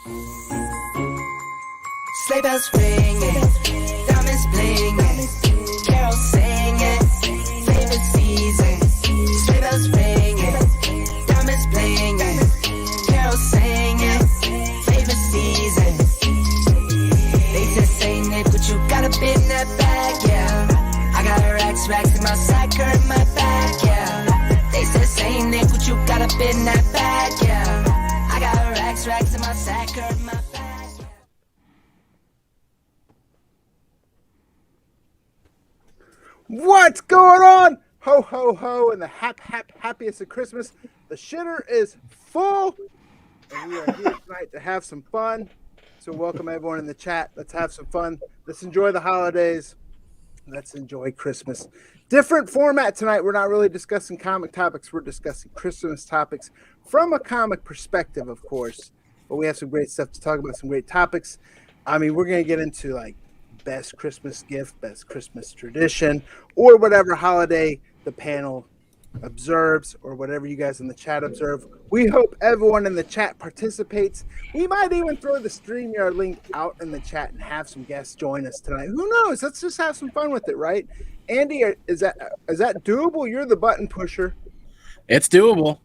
Sleigh bells ringing, diamonds blinging, carols singing, favorite season. Sleigh bells ringing, diamonds blinging, carols singing, favorite season. They said Saint Nick, but you got a bit in that bag, yeah. I got racks in my sack or in my bag, yeah. They said Saint Nick, but you got a bit in that bag, yeah. I got racks in my sack or in my bag. What's going on? Ho, ho, ho, and the happiest of Christmas. The shitter is full, and we are here tonight to have some fun. So welcome everyone in the chat. Let's have some fun. Let's enjoy the holidays. Let's enjoy Christmas. Different format tonight. We're not really discussing comic topics. We're discussing Christmas topics from a comic perspective, of course. But we have some great stuff to talk about, some great topics. I mean, we're going to get into like best Christmas gift, best Christmas tradition, or whatever holiday the panel observes, or whatever you guys in the chat observe. We hope everyone in the chat participates. We might even throw the StreamYard link out in the chat and have some guests join us tonight. Who knows? Let's just have some fun with it, right? Andy, is that doable? You're the button pusher. It's doable.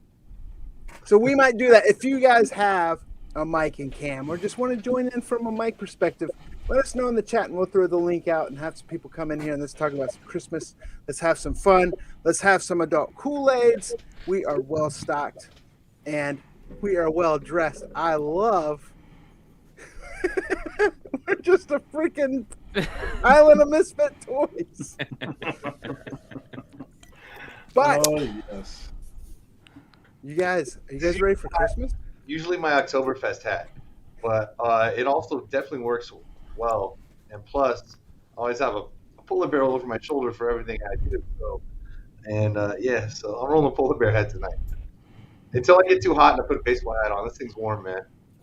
So we might do that. If you guys have a mic and cam or just want to join in from a mic perspective, let us know in the chat and we'll throw the link out and have some people come in here and let's talk about some Christmas. Let's have some fun. Let's have some adult Kool-Aids. We are well stocked and we are well dressed. I love we're just a freaking island of misfit toys. But oh yes. Are you guys ready for Christmas? Usually my Oktoberfest hat, but it also definitely works well. And plus, I always have a polar bear over my shoulder for everything I do. So, and so I'm rolling a polar bear hat tonight. Until I get too hot and I put a baseball hat on. This thing's warm, man.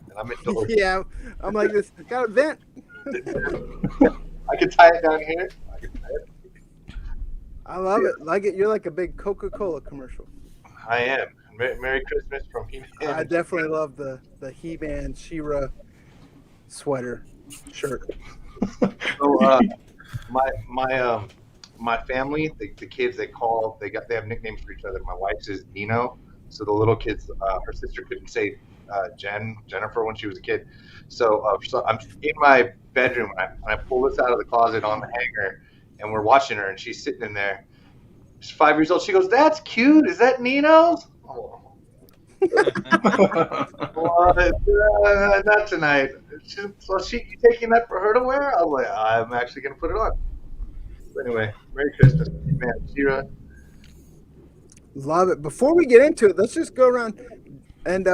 And I'm indoors. Yeah, I'm like this. Got a vent. I can tie it down here. I love it. Like it. You're like a big Coca-Cola commercial. I am. Merry Christmas from He-Man. I definitely love the He-Man She-Ra sweater shirt. So my family, the kids, they have nicknames for each other. My wife's is Nino, so the little kids, her sister couldn't say Jennifer when she was a kid. So I'm in my bedroom and I pull this out of the closet on the hanger, and we're watching her, and she's sitting in there. She's 5 years old. She goes, "That's cute. Is that Nino's?" Oh. Not tonight. So you taking that for her to wear? I was like, I'm actually going to put it on. But anyway, Merry Christmas, man. Shira. Love it. Before we get into it, let's just go around and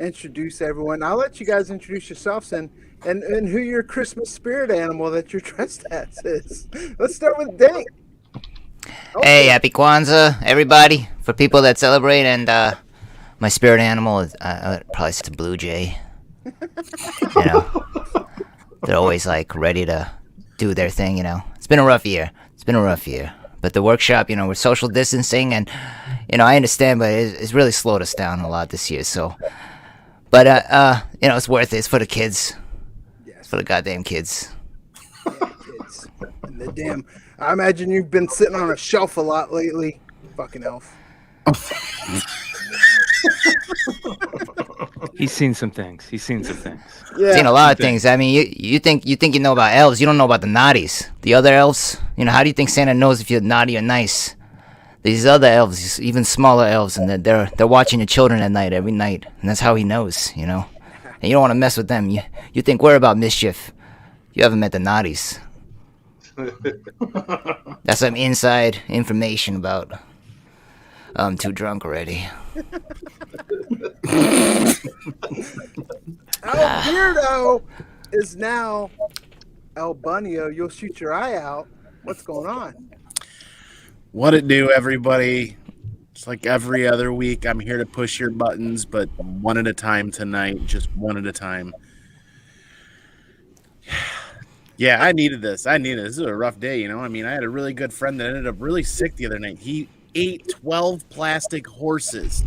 introduce everyone. I'll let you guys introduce yourselves and who your Christmas spirit animal that you're dressed as is. Let's start with Dank. Hey, happy Kwanzaa, everybody. For people that celebrate, and my spirit animal is probably it's a blue jay. You know, they're always like ready to do their thing. You know, it's been a rough year. But the workshop, you know, we're social distancing, and you know, I understand, but it's really slowed us down a lot this year. So, but you know, it's worth it. It's for the kids. Yes. It's for the goddamn kids. Yeah, kids. And the damn. I imagine you've been sitting on a shelf a lot lately. Fucking elf. He's seen some things. Yeah. Seen a lot of things. I mean, you think you know about elves. You don't know about the naughties. The other elves. You know, how do you think Santa knows if you're naughty or nice? These other elves, even smaller elves, and they're watching your children at night, every night, and that's how he knows. You know, and you don't want to mess with them. You think we're about mischief. You haven't met the naughties. That's some inside information about. I'm too drunk already. El Beardo is now El Bunio. You'll shoot your eye out. What's going on? What it do, everybody? It's like every other week. I'm here to push your buttons, but one at a time tonight. Just one at a time. Yeah, I needed this. This is a rough day, you know? I mean, I had a really good friend that ended up really sick the other night. He ate 12 plastic horses.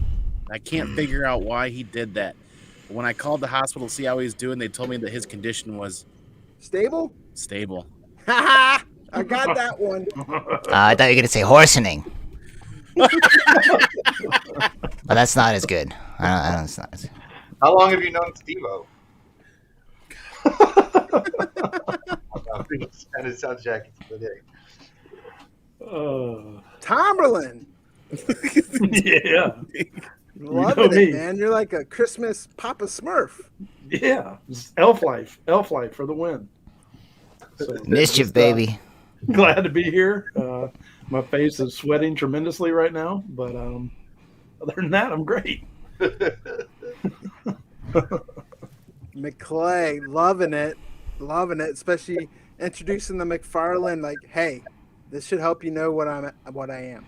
I can't figure out why he did that. when I called the hospital to see how he was doing, they told me that his condition was Stable? stable. Ha I got that one. I thought you were gonna say horsening. But that's not as good. I don't, it's not as good. How long have you known Steve-O? And it sounds Jackie today. Tomberlin. Yeah. Loving me. it, man. You're like a Christmas Papa Smurf. Yeah. It's elf life for the win. So, Mischief, just, baby. Glad to be here. My face is sweating tremendously right now, but other than that, I'm great. McClay, loving it, especially introducing the McFarlane. Like, hey, this should help you know what I am.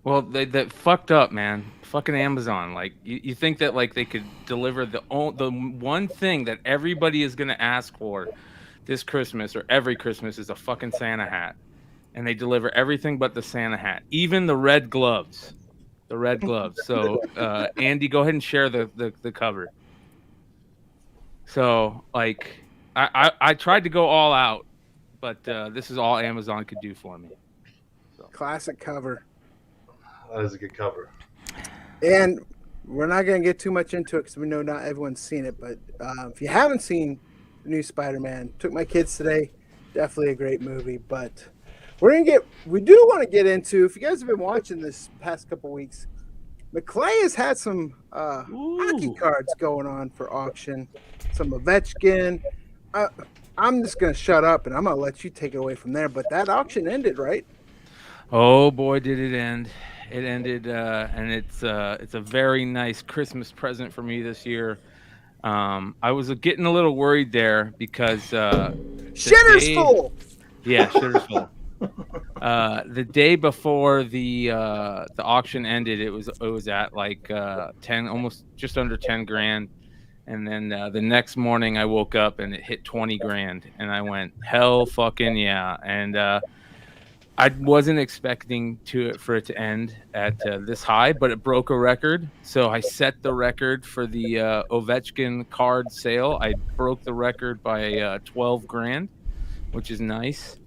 Well, that fucked up, man. Fucking Amazon. Like, you think that like they could deliver the one thing that everybody is gonna ask for this Christmas or every Christmas is a fucking Santa hat, and they deliver everything but the Santa hat, even the red gloves. The red gloves. So, Andy, go ahead and share the cover. So, like, I tried to go all out, but this is all Amazon could do for me. So. Classic cover. That is a good cover. And we're not going to get too much into it because we know not everyone's seen it. But if you haven't seen the new Spider-Man, took my kids today. Definitely a great movie. But we do want to get into, if you guys have been watching this past couple weeks, McClay has had some hockey cards going on for auction. Some Ovechkin. I'm just going to shut up and I'm going to let you take it away from there. But that auction ended, right? Oh boy, did it end! It ended, and it's a very nice Christmas present for me this year. I was getting a little worried there because Shitter's full. Yeah, shitter's full. The day before the auction ended, it was at like 10, almost just under 10 grand. And then the next morning I woke up and it hit 20 grand and I went, hell fucking yeah. And I wasn't expecting for it to end at this high, but it broke a record. So I set the record for the Ovechkin card sale. I broke the record by 12 grand, which is nice.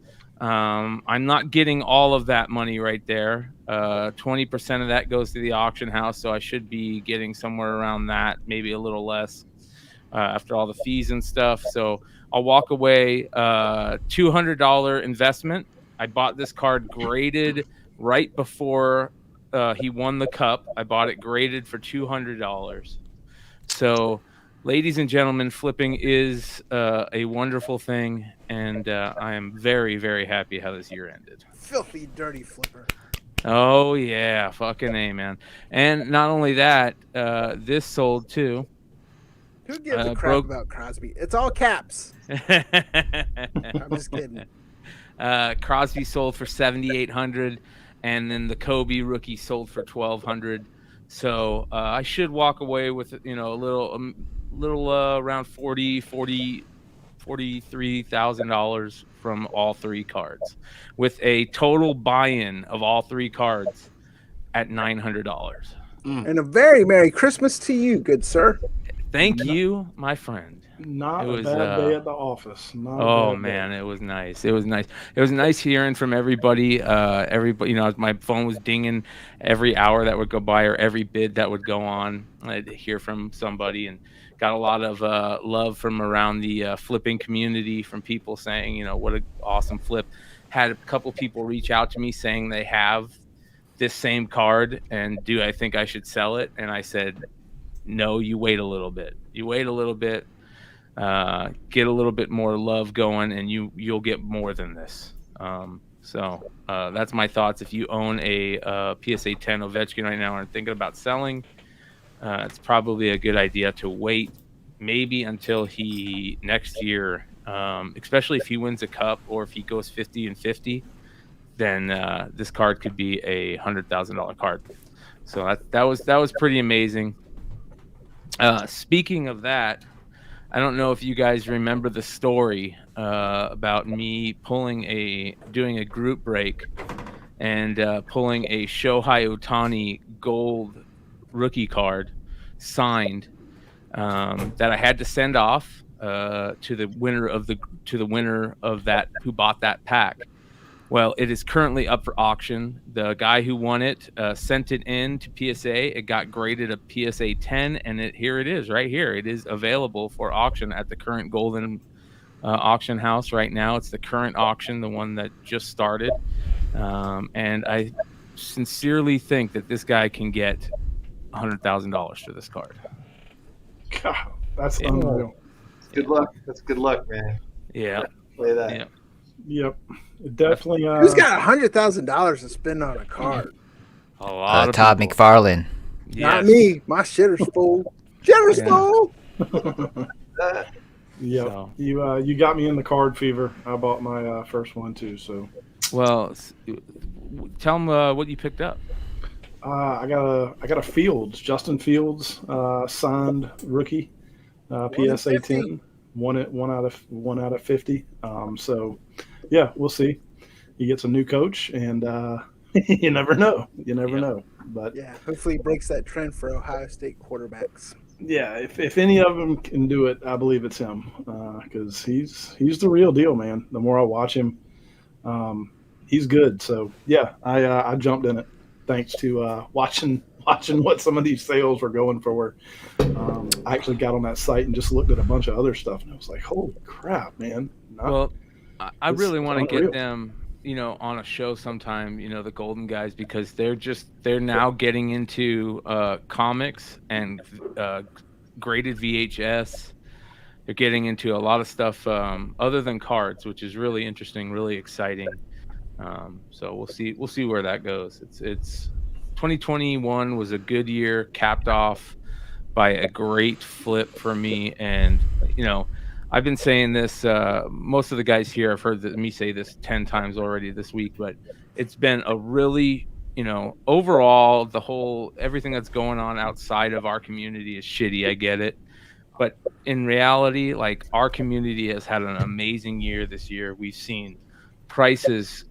I'm not getting all of that money right there. 20% of that goes to the auction house, so I should be getting somewhere around that, maybe a little less after all the fees and stuff. So I'll walk away $200 investment. I bought this card graded right before he won the cup. I bought it graded for $200. So, ladies and gentlemen, flipping is a wonderful thing, and I am very, very happy how this year ended. Filthy, dirty flipper. Oh, yeah. Fucking A, man. And not only that, this sold too. Who gives a crap about Crosby? It's all caps. I'm just kidding. Crosby sold for $7,800, and then the Kobe rookie sold for $1,200. So I should walk away with a little around $43,000 from all three cards, with a total buy-in of all three cards at $900. And a very Merry Christmas to you, good sir. Thank you, my friend. Not a bad day at the office. Oh man, it was nice. It was nice. It was nice hearing from everybody. My phone was dinging every hour that would go by or every bid that would go on. I'd hear from somebody and got a lot of love from around the flipping community, from people saying, what an awesome flip. Had a couple people reach out to me saying they have this same card and do I think I should sell it? And I said, no, you wait a little bit. You wait a little bit. Get a little bit more love going, and you'll get more than this. So that's my thoughts. If you own a PSA 10 Ovechkin right now and are thinking about selling, it's probably a good idea to wait maybe until he next year, especially if he wins a cup or if he goes 50-50, then this card could be a $100,000 card. So that was pretty amazing. Speaking of that, I don't know if you guys remember the story about me doing a group break and pulling a Shohei Ohtani gold rookie card signed that I had to send off to the winner of that, who bought that pack. Well, it is currently up for auction. The guy who won it sent it in to PSA. It got graded a PSA 10, and here it is right here. It is available for auction at the current Golden auction house right now. It's the current auction, the one that just started. And I sincerely think that this guy can get $100,000 for this card. God, that's unreal. Good luck. That's good luck, man. Yeah. Play that. Yeah. Yep, definitely. Who's got $100,000 to spend on a card? A lot of Todd people. McFarlane. Not Yes. me. My shitter's full. Shitter's Yeah. full. Yep. So. You got me in the card fever. I bought my first one too. So Well, tell them what you picked up. I got a Fields, Justin Fields, signed rookie, PSA 10. One out of 50. So yeah, we'll see. He gets a new coach, and you never know. You never know. But Yeah, hopefully he breaks that trend for Ohio State quarterbacks. yeah, if any of them can do it, I believe it's him, because he's the real deal, man. The more I watch him, he's good. So yeah, I jumped in it thanks to watching what some of these sales were going for. I actually got on that site and just looked at a bunch of other stuff, and I was like, holy crap, man. Well, I It's really want to unreal. get them, on a show sometime, the Golden guys, because they're now getting into comics and graded VHS. They're getting into a lot of stuff other than cards, which is really interesting, really exciting. So we'll see where that goes. It's 2021 was a good year, capped off by a great flip for me. And I've been saying this, most of the guys here have heard me say this 10 times already this week, but it's been a really, overall, everything that's going on outside of our community is shitty. I get it. But in reality, like, our community has had an amazing year this year. We've seen prices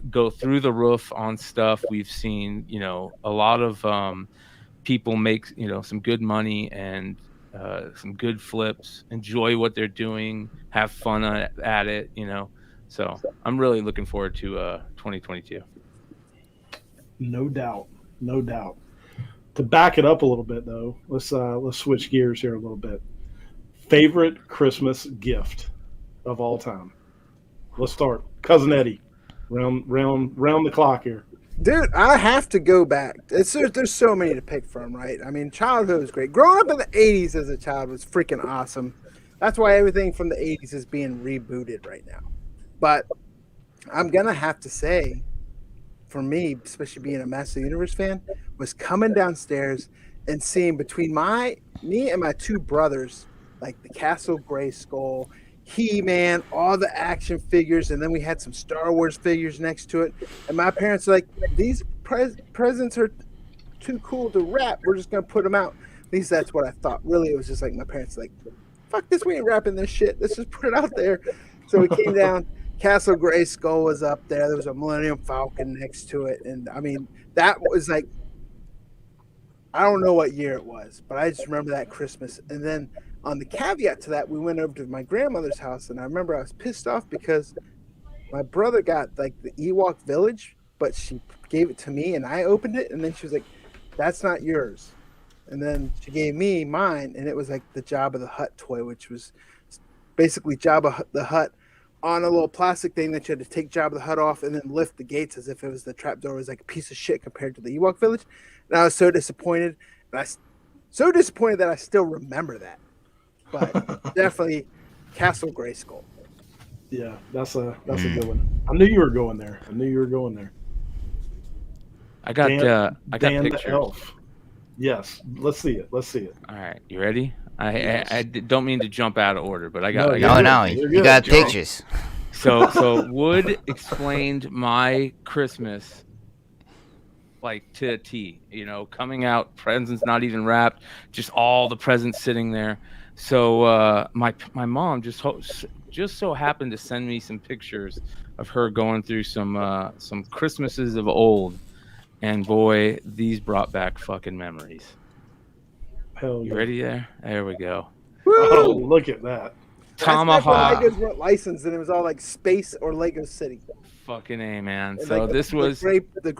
go through the roof on stuff. We've seen, a lot of people make, some good money and some good flips, enjoy what they're doing, have fun at it, So I'm really looking forward to 2022. No doubt. To back it up a little bit, though, let's switch gears here a little bit. Favorite Christmas gift of all time. Let's start, Cousin Eddie. Round the clock here. Dude, I have to go back. There's so many to pick from, right? I mean, childhood was great. Growing up in the 80s as a child was freaking awesome. That's why everything from the 80s is being rebooted right now. But I'm going to have to say, for me, especially being a Master of the Universe fan, was coming downstairs and seeing between me and my two brothers, like the Castle Grayskull, He-Man, all the action figures, and then we had some Star Wars figures next to it. And my parents were like, these presents are too cool to wrap. We're just going to put them out. At least that's what I thought. Really, it was just like my parents like, fuck this, we ain't wrapping this shit. Let's just put it out there. So we came down. Castle Grayskull was up there. There was a Millennium Falcon next to it. And, I mean, that was like, I don't know what year it was, but I just remember that Christmas. And then on the caveat to that, we went over to my grandmother's house, and I remember I was pissed off because my brother got like the Ewok Village, but she gave it to me, and I opened it, and then she was like, "That's not yours." And then she gave me mine, and it was like the Jabba the Hutt toy, which was basically Jabba the Hutt on a little plastic thing that you had to take Jabba the Hutt off and then lift the gates as if it was the trapdoor. It was like a piece of shit compared to the Ewok Village, and I was so disappointed. So disappointed that I still remember that. But definitely Castle Grayskull. Yeah, that's a good one. I knew you were going there. I got Dan the pictures. Elf. Yes, let's see it. All right, you ready? I don't mean to jump out of order, but I got. No, I you're got good. No, You're you good. got You're pictures. So Wood explained my Christmas like to a T. Coming out, presents not even wrapped, just all the presents sitting there. So my mom just so happened to send me some pictures of her going through some Christmases of old, and boy, these brought back fucking memories. Hell You yeah. ready there? There we go. Oh, look at that. That's back Tomahawk. when Legos weren't licensed, and it was all like Space or Lego City. Fucking A, man. And, So like, this was the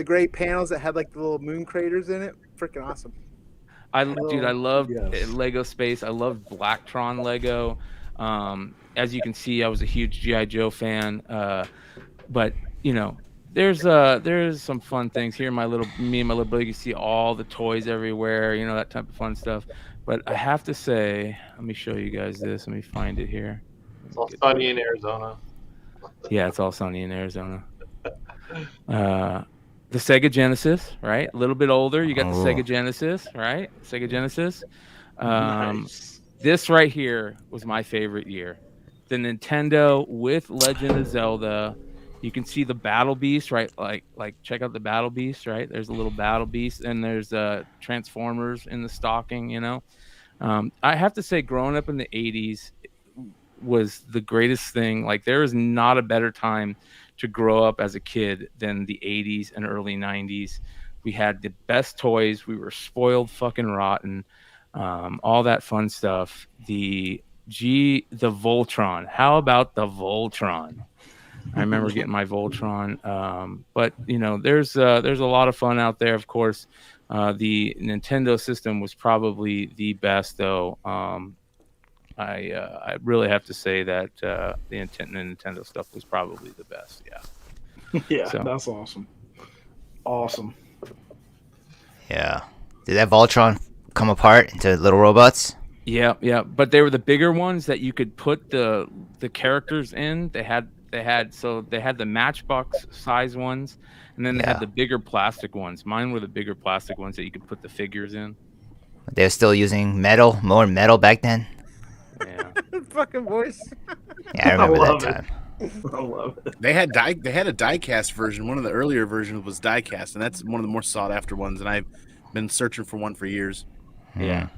gray panels that had like the little moon craters in it. Freaking awesome. I love yes. Lego Space. I love Blacktron Lego. As you can see, I was a huge GI Joe fan. But you know, there's some fun things here. Me and my little brother, you see all the toys everywhere. You know, that type of fun stuff. But I have to say, let me show you guys this. Let me find it here. It's all sunny in Arizona. Yeah, it's all sunny in Arizona. The Sega Genesis, right? A little bit older. You got the Sega Genesis, right? Sega Genesis. Nice. This right here was my favorite year. The Nintendo with Legend of Zelda. You can see the Battle Beast, right? Like check out the Battle Beast, right? There's a little Battle Beast, and there's Transformers in the stocking, you know. I have to say, growing up in the 80s was the greatest thing. Like, there is not a better time to grow up as a kid than the 80s and early 90s. We had the best toys. We were spoiled fucking rotten. All that fun stuff. The Voltron. How about the Voltron? I remember getting my Voltron. But you know, there's a lot of fun out there. Of course, the Nintendo system was probably the best, though. I really have to say that the Nintendo stuff was probably the best. Yeah. Yeah, So. that's awesome. Awesome. Yeah. Did that Voltron come apart into little robots? Yeah. But they were the bigger ones that you could put the characters in. They had the Matchbox size ones, and then they had the bigger plastic ones. Mine were the bigger plastic ones that you could put the figures in. They were still using more metal back then. Yeah. Fucking voice. Yeah, I remember love that time. I love it. They had a die-cast version. One of the earlier versions was die-cast, and that's one of the more sought-after ones. And I've been searching for one for years. Yeah.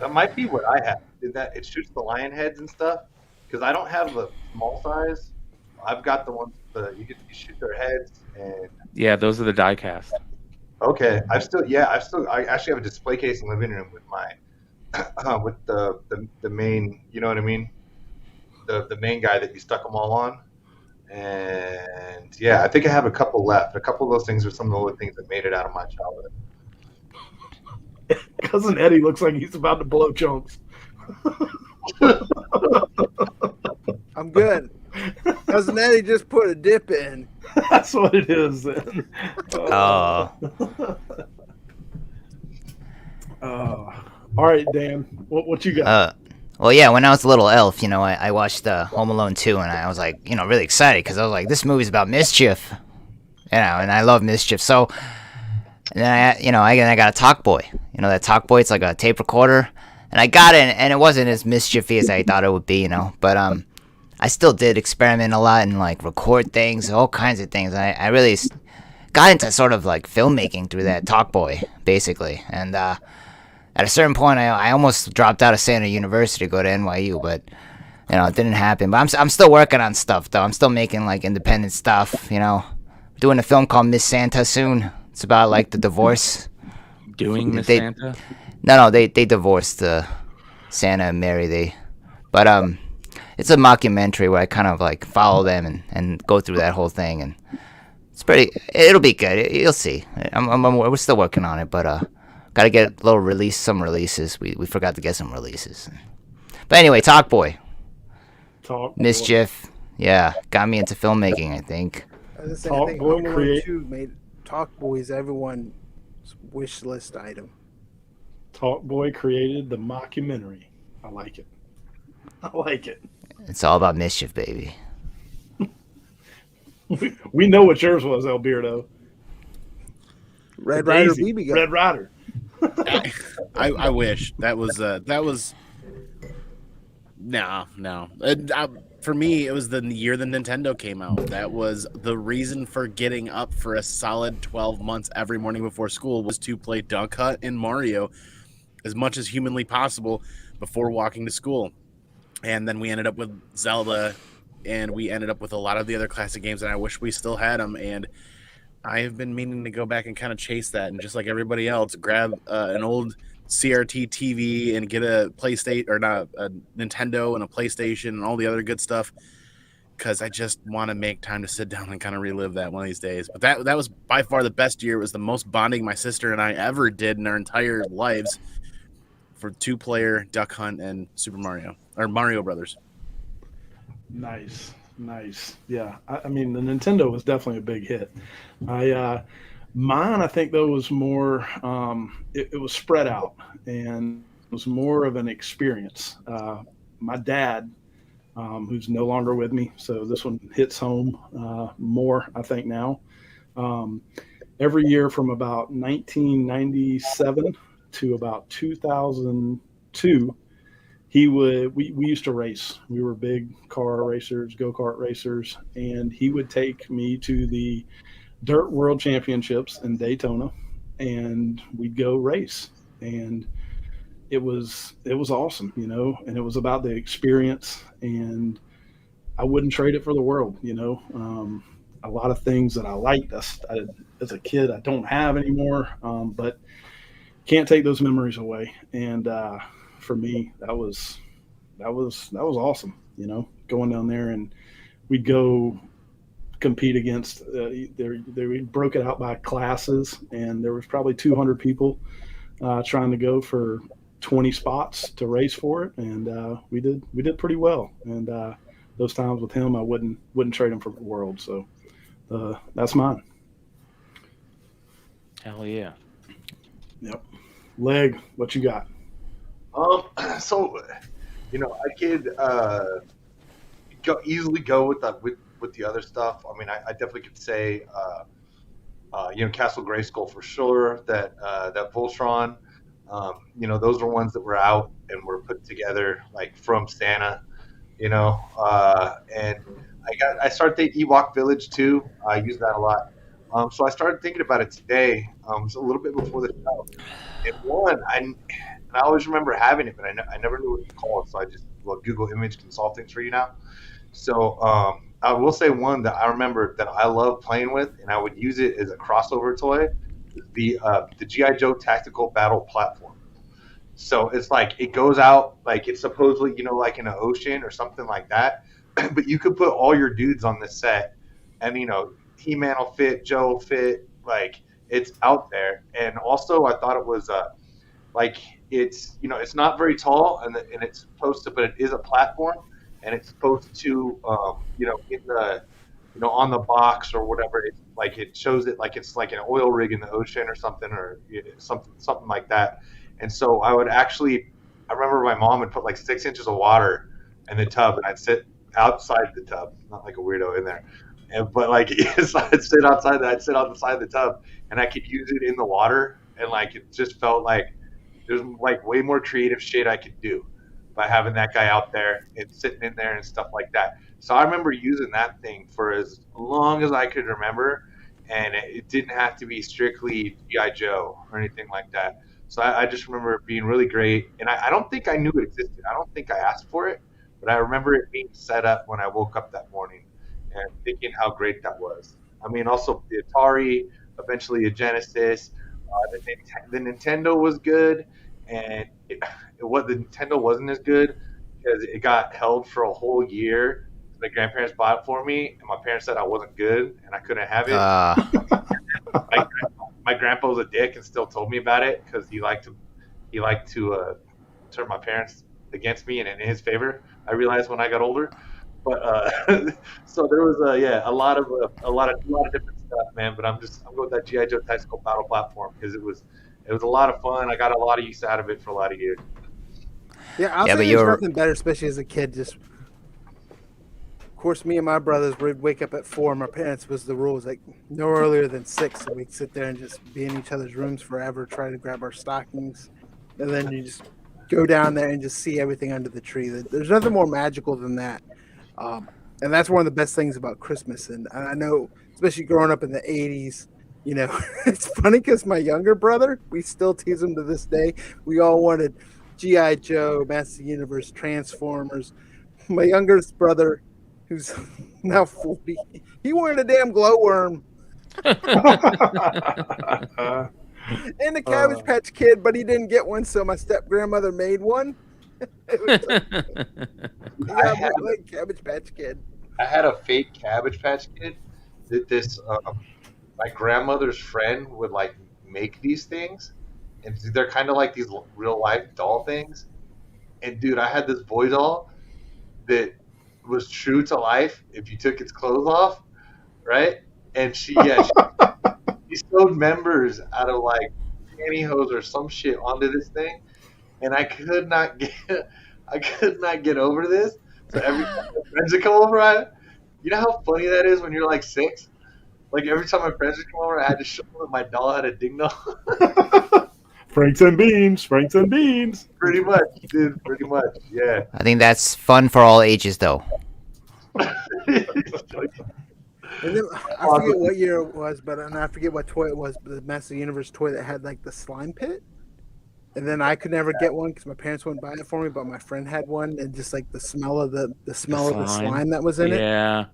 That might be what I have. It shoots the lion heads and stuff? Because I don't have the small size. I've got the ones that you shoot their heads and. Yeah, those are the die cast. Okay, I actually have a display case in the living room with my with the main, you know what I mean, the main guy that you stuck them all on, and yeah, I think I have a couple left. A couple of those things are some of the only things that made it out of my childhood. Cousin Eddie looks like he's about to blow chunks. I'm good. Cousin Eddie just put a dip in. That's what it is then. Oh. All right, Dan. What you got? Well, yeah, when I was a little elf, you know, I watched Home Alone 2, and I was like, you know, really excited because I was like, this movie's about mischief, you know, and I love mischief. So, and then I got a Talk Boy. You know, that Talk Boy, it's like a tape recorder, and I got it, and it wasn't as mischiefy as I thought it would be, you know, but I still did experiment a lot and like record things, all kinds of things. I really got into sort of like filmmaking through that Talk Boy, basically, and at a certain point, I almost dropped out of Santa University to go to NYU, but you know, it didn't happen. But I'm still working on stuff, though. I'm still making like independent stuff. You know, doing a film called Miss Santa soon. It's about like the divorce. Doing Miss Santa? No, they divorced Santa and Mary. But it's a mockumentary where I kind of like follow them and go through that whole thing, and it'll be good. You'll see. We're still working on it, but got to get some releases. We forgot to get some releases. But anyway, Talk Boy. Mischief. Yeah, got me into filmmaking, I think. I think Home Alone 2 made Talk Boys everyone's wish list item. Talk Boy created the mockumentary. I like it. It's all about mischief, baby. We know what yours was, Alberto. Red Ryder BB gun. Red Ryder. I wish that was no. For me, it was the year the Nintendo came out. That was the reason for getting up for a solid 12 months every morning before school, was to play Duck Hunt and Mario as much as humanly possible before walking to school. And then we ended up with Zelda, and we ended up with a lot of the other classic games, and I wish we still had them. And I have been meaning to go back and kind of chase that, and just like everybody else, grab an old CRT TV and get a PlayStation or not a Nintendo and a PlayStation and all the other good stuff. Because I just want to make time to sit down and kind of relive that one of these days. But that was by far the best year. It was the most bonding my sister and I ever did in our entire lives for 2-player Duck Hunt and Super Mario or Mario Brothers. Nice. Yeah, I mean the Nintendo was definitely a big hit. Mine I think though was more. It was spread out and it was more of an experience. My dad. Who's no longer with me. So this one hits home more, I think, now. Every year from about 1997 to about 2002, we used to race. We were big car racers, go-kart racers, and he would take me to the Dirt World Championships in Daytona, and we'd go race. And it was awesome, you know, and it was about the experience, and I wouldn't trade it for the world, you know. A lot of things that I liked as a kid I don't have anymore, but can't take those memories away. And for me, that was awesome, you know, going down there, and we'd go compete against. We broke it out by classes, and there was probably 200 people trying to go for 20 spots to race for it, and we did pretty well. And those times with him, I wouldn't trade him for the world. So that's mine. Hell yeah. Yep. Leg, what you got? So, you know, I could easily go with the other stuff. I mean, I definitely could say, you know, Castle Grayskull for sure. That Voltron. You know, those were ones that were out and were put together like from Santa, you know, and I started thinking Ewok Village too. I use that a lot. So I started thinking about it today. It's a little bit before the show. And one, I always remember having it, but I never knew what to call it. So I just Google image can solve things for you now. So I will say one that I remember that I love playing with, and I would use it as a crossover toy. The G.I. Joe Tactical Battle Platform. So it's like it goes out like it's supposedly, you know, like in an ocean or something like that. But you could put all your dudes on this set, and you know, He-Man will fit, Joe will fit. Like it's out there. And also, I thought it was like it's, you know, it's not very tall, and it's supposed to, but it is a platform, and it's supposed to, you know, in the, you know, on the box or whatever, it's like it shows it like it's like an oil rig in the ocean or something, or something like that. And so I remember my mom would put like 6 inches of water in the tub, and I'd sit outside the tub, not like a weirdo in there, but like I'd sit on the side of the tub, and I could use it in the water, and like it just felt like there's like way more creative shit I could do by having that guy out there and sitting in there and stuff like that. So I remember using that thing for as long as I could remember, and it didn't have to be strictly G.I. Joe or anything like that. So I just remember it being really great, and I don't think I knew it existed. I don't think I asked for it, but I remember it being set up when I woke up that morning and thinking how great that was. I mean, also the Atari, eventually a Genesis. The Nintendo was good, and the Nintendo wasn't as good because it got held for a whole year. My grandparents bought it for me, and my parents said I wasn't good and I couldn't have it. My grandpa was a dick and still told me about it because he liked to turn my parents against me and in his favor. I realized when I got older, but so there was a lot of different stuff, man. But I'm going with that G.I. Joe Tactical Battle Platform because it was a lot of fun. I got a lot of use out of it for a lot of years. Yeah, I'll say there's nothing better, especially as a kid. Just, of course, me and my brothers would wake up at 4. My parents was the rules like no earlier than 6, so we'd sit there and just be in each other's rooms forever, try to grab our stockings, and then you just go down there and just see everything under the tree. There's nothing more magical than that, and that's one of the best things about Christmas. And I know, especially growing up in the 80s. You know, it's funny because my younger brother, we still tease him to this day. We all wanted G.I. Joe, Master Universe, Transformers. My youngest brother, who's now 40, he wanted a damn glowworm. and the Cabbage Patch Kid, but he didn't get one, so my step grandmother made one. It was like Cabbage Patch Kid. I had a fake Cabbage Patch Kid that this my grandmother's friend would like make these things, and they're kind of like these real life doll things. And dude, I had this boy doll that was true to life if you took its clothes off, right? And she sewed members out of like pantyhose or some shit onto this thing, and I could not get over this. So every time my friends would come over, you know how funny that is when you're like 6? Like every time my friends would come over, I had to show them that my doll had a ding dong. Franks and beans. Pretty much, dude. Pretty much, yeah. I think that's fun for all ages, though. And then, I forget what year it was, and I forget what toy it was, but the Master Universe toy that had like the slime pit. And then I could never get one because my parents wouldn't buy it for me, but my friend had one, and just like the smell of the slime that was in it. Yeah.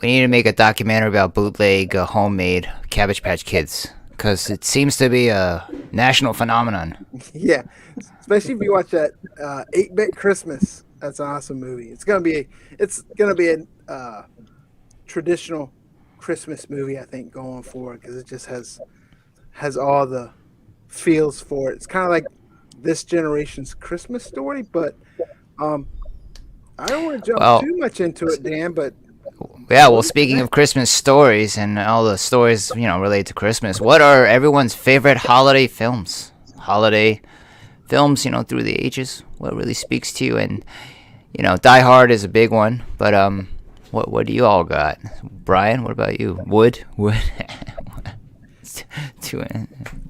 We need to make a documentary about bootleg, homemade Cabbage Patch Kids, because it seems to be a national phenomenon. Yeah, especially if you watch that 8-Bit Christmas. That's an awesome movie. It's gonna be a traditional Christmas movie, I think, going forward, because it just has all the feels for it. It's kind of like this generation's Christmas Story, but I don't want to jump too much into it, Dan. But yeah, well, speaking of Christmas stories and all the stories related to Christmas, what are everyone's favorite holiday films? Holiday films, through the ages. What really speaks to you? And Die Hard is a big one, but what do you all got? Brian, what about you? Wood.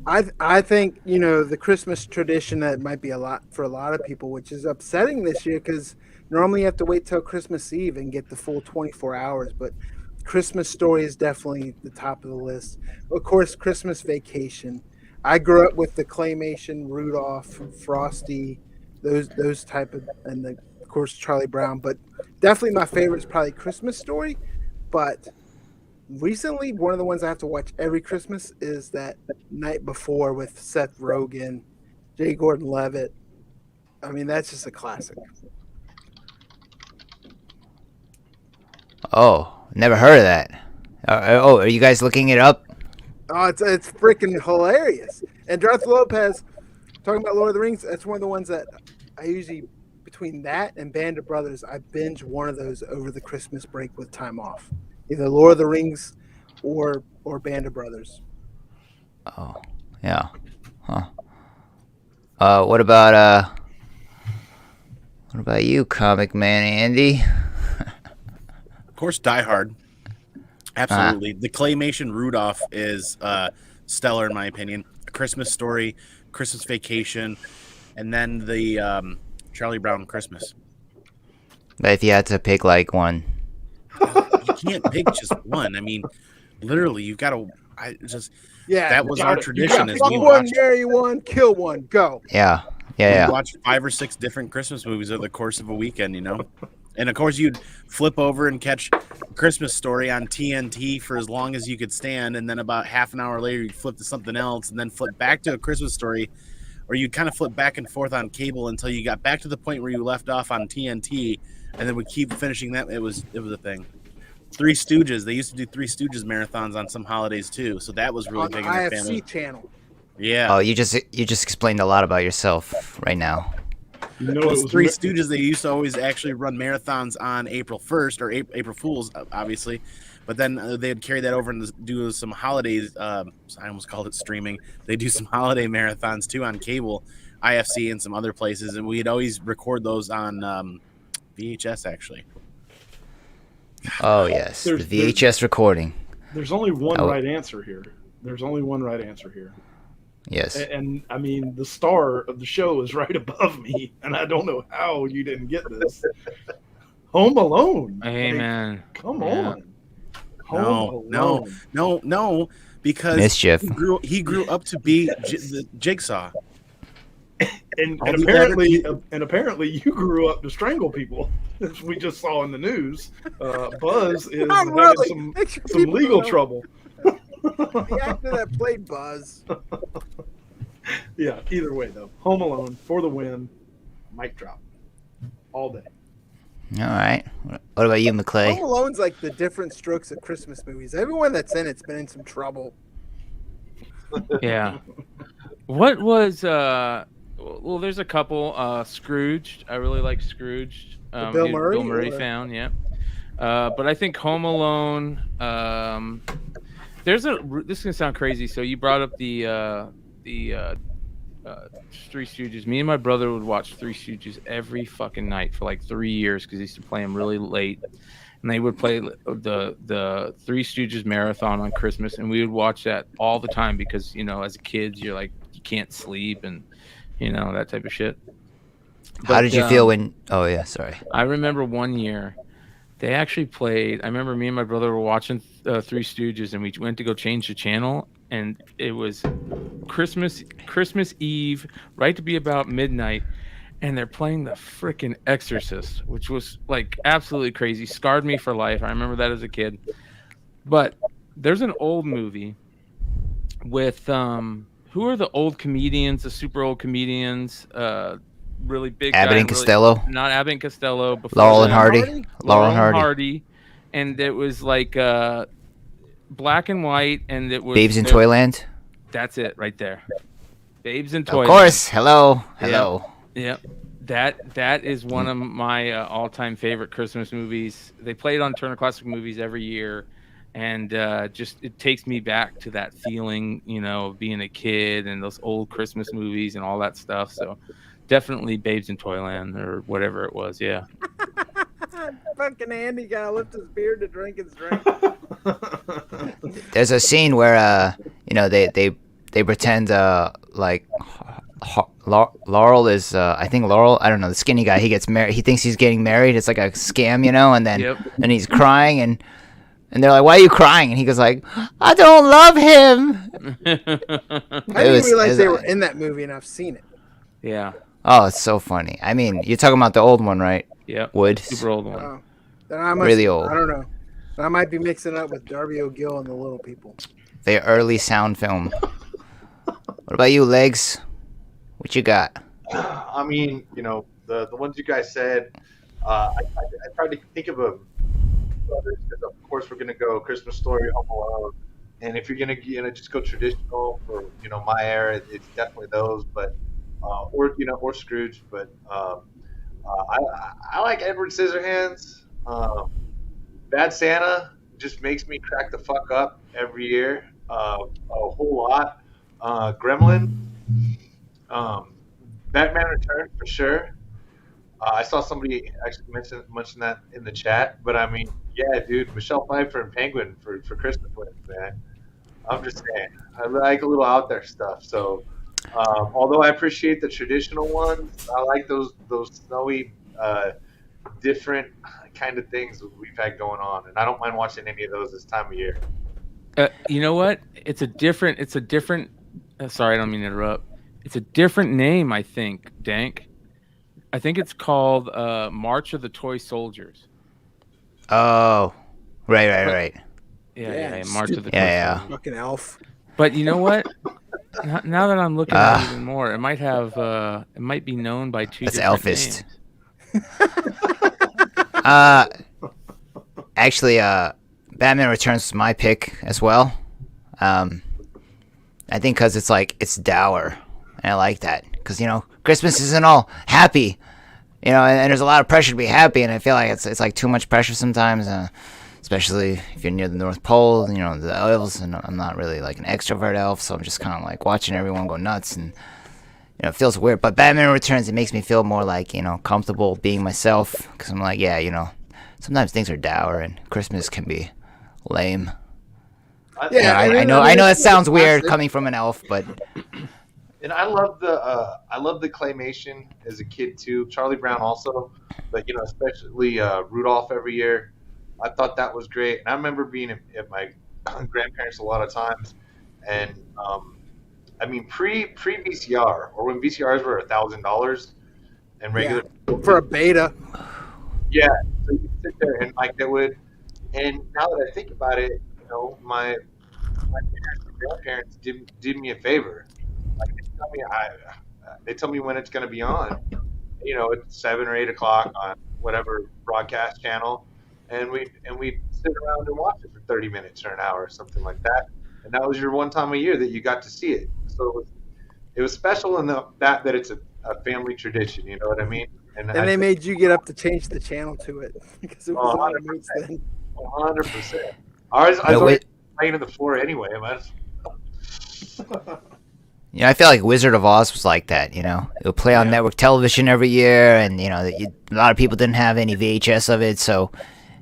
I think the Christmas tradition that might be a lot for a lot of people, which is upsetting this year because normally you have to wait till Christmas Eve and get the full 24 hours. But Christmas Story is definitely the top of the list. Of course, Christmas Vacation. I grew up with the claymation, Rudolph, Frosty, those type of, and of course Charlie Brown. But definitely my favorite is probably Christmas Story. But recently, one of the ones I have to watch every Christmas is that Night Before with Seth Rogen, J. Gordon-Levitt. I mean, that's just a classic. Oh, never heard of that. Are you guys looking it up? Oh, it's freaking hilarious. And Darth Lopez, talking about Lord of the Rings, that's one of the ones that I usually, between that and Band of Brothers, I binge one of those over the Christmas break with time off. Either Lord of the Rings or Band of Brothers. Oh, yeah. Huh. What about you, comic man Andy? Of course, Die Hard. Absolutely. The claymation Rudolph is stellar in my opinion. A Christmas Story, Christmas Vacation, and then the Charlie Brown Christmas. But if you had to pick like one. You can't pick just one. I mean, literally, you've got to. That was our tradition. Fuck one, marry one, kill one, go. Yeah. We watched 5 or 6 different Christmas movies over the course of a weekend, And of course, you'd flip over and catch Christmas Story on TNT for as long as you could stand, and then about half an hour later, you'd flip to something else, and then flip back to a Christmas Story, or you'd kind of flip back and forth on cable until you got back to the point where you left off on TNT, and then we keep finishing that. It was a thing. Three Stooges. They used to do Three Stooges marathons on some holidays too, so that was really big in the family. IFC channel. Yeah. Oh, you just explained a lot about yourself right now. Those Three Stooges, they used to always actually run marathons on April 1st or April Fools, obviously, but then they'd carry that over and do some holidays. I almost called it streaming. They do some holiday marathons too on cable, IFC, and some other places, and we'd always record those on VHS actually. Oh yes, the VHS recording. There's only one right answer here. Yes. And I mean, the star of the show is right above me, and I don't know how you didn't get this. Home Alone. Amen. Come on. No, because Mischief. He grew up to be the Jigsaw. And apparently you grew up to strangle people, as we just saw in the news. Buzz is having some legal trouble. The actor that played Buzz. Yeah, either way, though. Home Alone for the win. Mic drop. All day. All right. What about you, Home McClay? Alone's like the different strokes of Christmas movies. Everyone that's in it's been in some trouble. Yeah. What was well, there's a couple. Scrooged. I really like Scrooged. Bill Murray? Bill Murray Or- found, yeah. But I think Home Alone. This is gonna sound crazy. So you brought up the Three Stooges. Me and my brother would watch Three Stooges every fucking night for like 3 years because he used to play them really late. And they would play the Three Stooges marathon on Christmas, and we would watch that all the time because, you know, as a kid, you're like, you can't sleep and, you know, that type of shit. How did you feel when? Oh yeah, sorry. I remember one year they actually played. I remember me and my brother were watching Three Stooges, and we went to go change the channel, and it was Christmas Eve, right to be about midnight, and they're playing the freaking Exorcist, which was like absolutely crazy. Scarred me for life. I remember that as a kid. But there's an old movie with who are the old comedians, the super old comedians, really big Abbott guy, and Costello. not Abbott and Costello, before Laurel and them. Hardy. Laurel and Hardy. Hardy, and it was like black and white, and it was Babes in Toyland. That's it right there. Babes in Of Toyland. course. Hello. Yep. That is one of my all-time favorite Christmas movies. They play it on Turner Classic Movies every year, and just it takes me back to that feeling, you know, of being a kid and those old Christmas movies and all that stuff. So definitely Babes in Toyland or whatever it was. Yeah. Fucking Andy gotta lift his beard to drink his drink. There's a scene where you know, they pretend like Laurel is I think Laurel, I don't know, the skinny guy, he gets married, he thinks he's getting married, it's like a scam, you know, and then and he's crying, and they're like, why are you crying? And he goes like, I don't love him. I didn't realize they were in that movie, and I've seen it. Yeah. Oh, it's so funny. I mean, you're talking about the old one, right? Yeah. Wood. Super old one. Oh. Then I must, Really old. I don't know. I might be mixing up with Darby O'Gill and the Little People. The early sound film. What about you, Legs? What you got? I mean, you know, the ones you guys said, I tried to think of a brothers because of course we're gonna go Christmas Story, Home Alone, and if you're gonna just go traditional for, you know, my era, it's definitely those, but or Scrooge, but I like Edward Scissorhands. Bad Santa just makes me crack the fuck up every year, a whole lot. Gremlin, Batman Returns for sure. I saw somebody actually mention that in the chat, but I mean, yeah, dude, Michelle Pfeiffer and Penguin for Christmas wins, man. I'm just saying, I like a little out there stuff. So, although I appreciate the traditional ones, I like those snowy, different kind of things that we've had going on, and I don't mind watching any of those this time of year. You know what? It's a different. Sorry, I don't mean to interrupt. It's a different name, I think, Dank. I think it's called March of the Toy Soldiers. Oh, right. Yeah. March of the Toy Yeah. Fucking Elf. But you know what? Now that I'm looking at it even more, it might be known by two That's different Elfist. names. Actually, Batman Returns was my pick as well. I think because it's dour, and I like that because, you know, Christmas isn't all happy, you know, and there's a lot of pressure to be happy, and I feel like it's like too much pressure sometimes, especially if you're near the North Pole, you know, the elves, and I'm not really like an extrovert elf, so I'm just kind of like watching everyone go nuts, and, you know, it feels weird. But Batman Returns, it makes me feel more like, you know, comfortable being myself, because I'm like, yeah, you know, sometimes things are dour, and Christmas can be lame. Yeah, I know that sounds weird coming from an elf, but And I love the claymation as a kid too. Charlie Brown also, but, you know, especially Rudolph every year. I thought that was great. And I remember being at my grandparents a lot of times, and I mean pre VCR, or when VCRs were $1,000 and regular for a beta. Yeah, so you could sit there and like that would. And now that I think about it, you know, my my parents and grandparents did me a favor. Like they tell me when it's going to be on. You know, it's 7 or 8 o'clock on whatever broadcast channel, and we sit around and watch it for 30 minutes or an hour or something like that. And that was your one time a year that you got to see it. So it was special in that it's a family tradition. You know what I mean? And they made you get up to change the channel to it because it was on the notes then. 100%. I was already laying on the floor anyway. You know, I feel like Wizard of Oz was like that, you know? It would play on network television every year, and, you know, a lot of people didn't have any VHS of it, so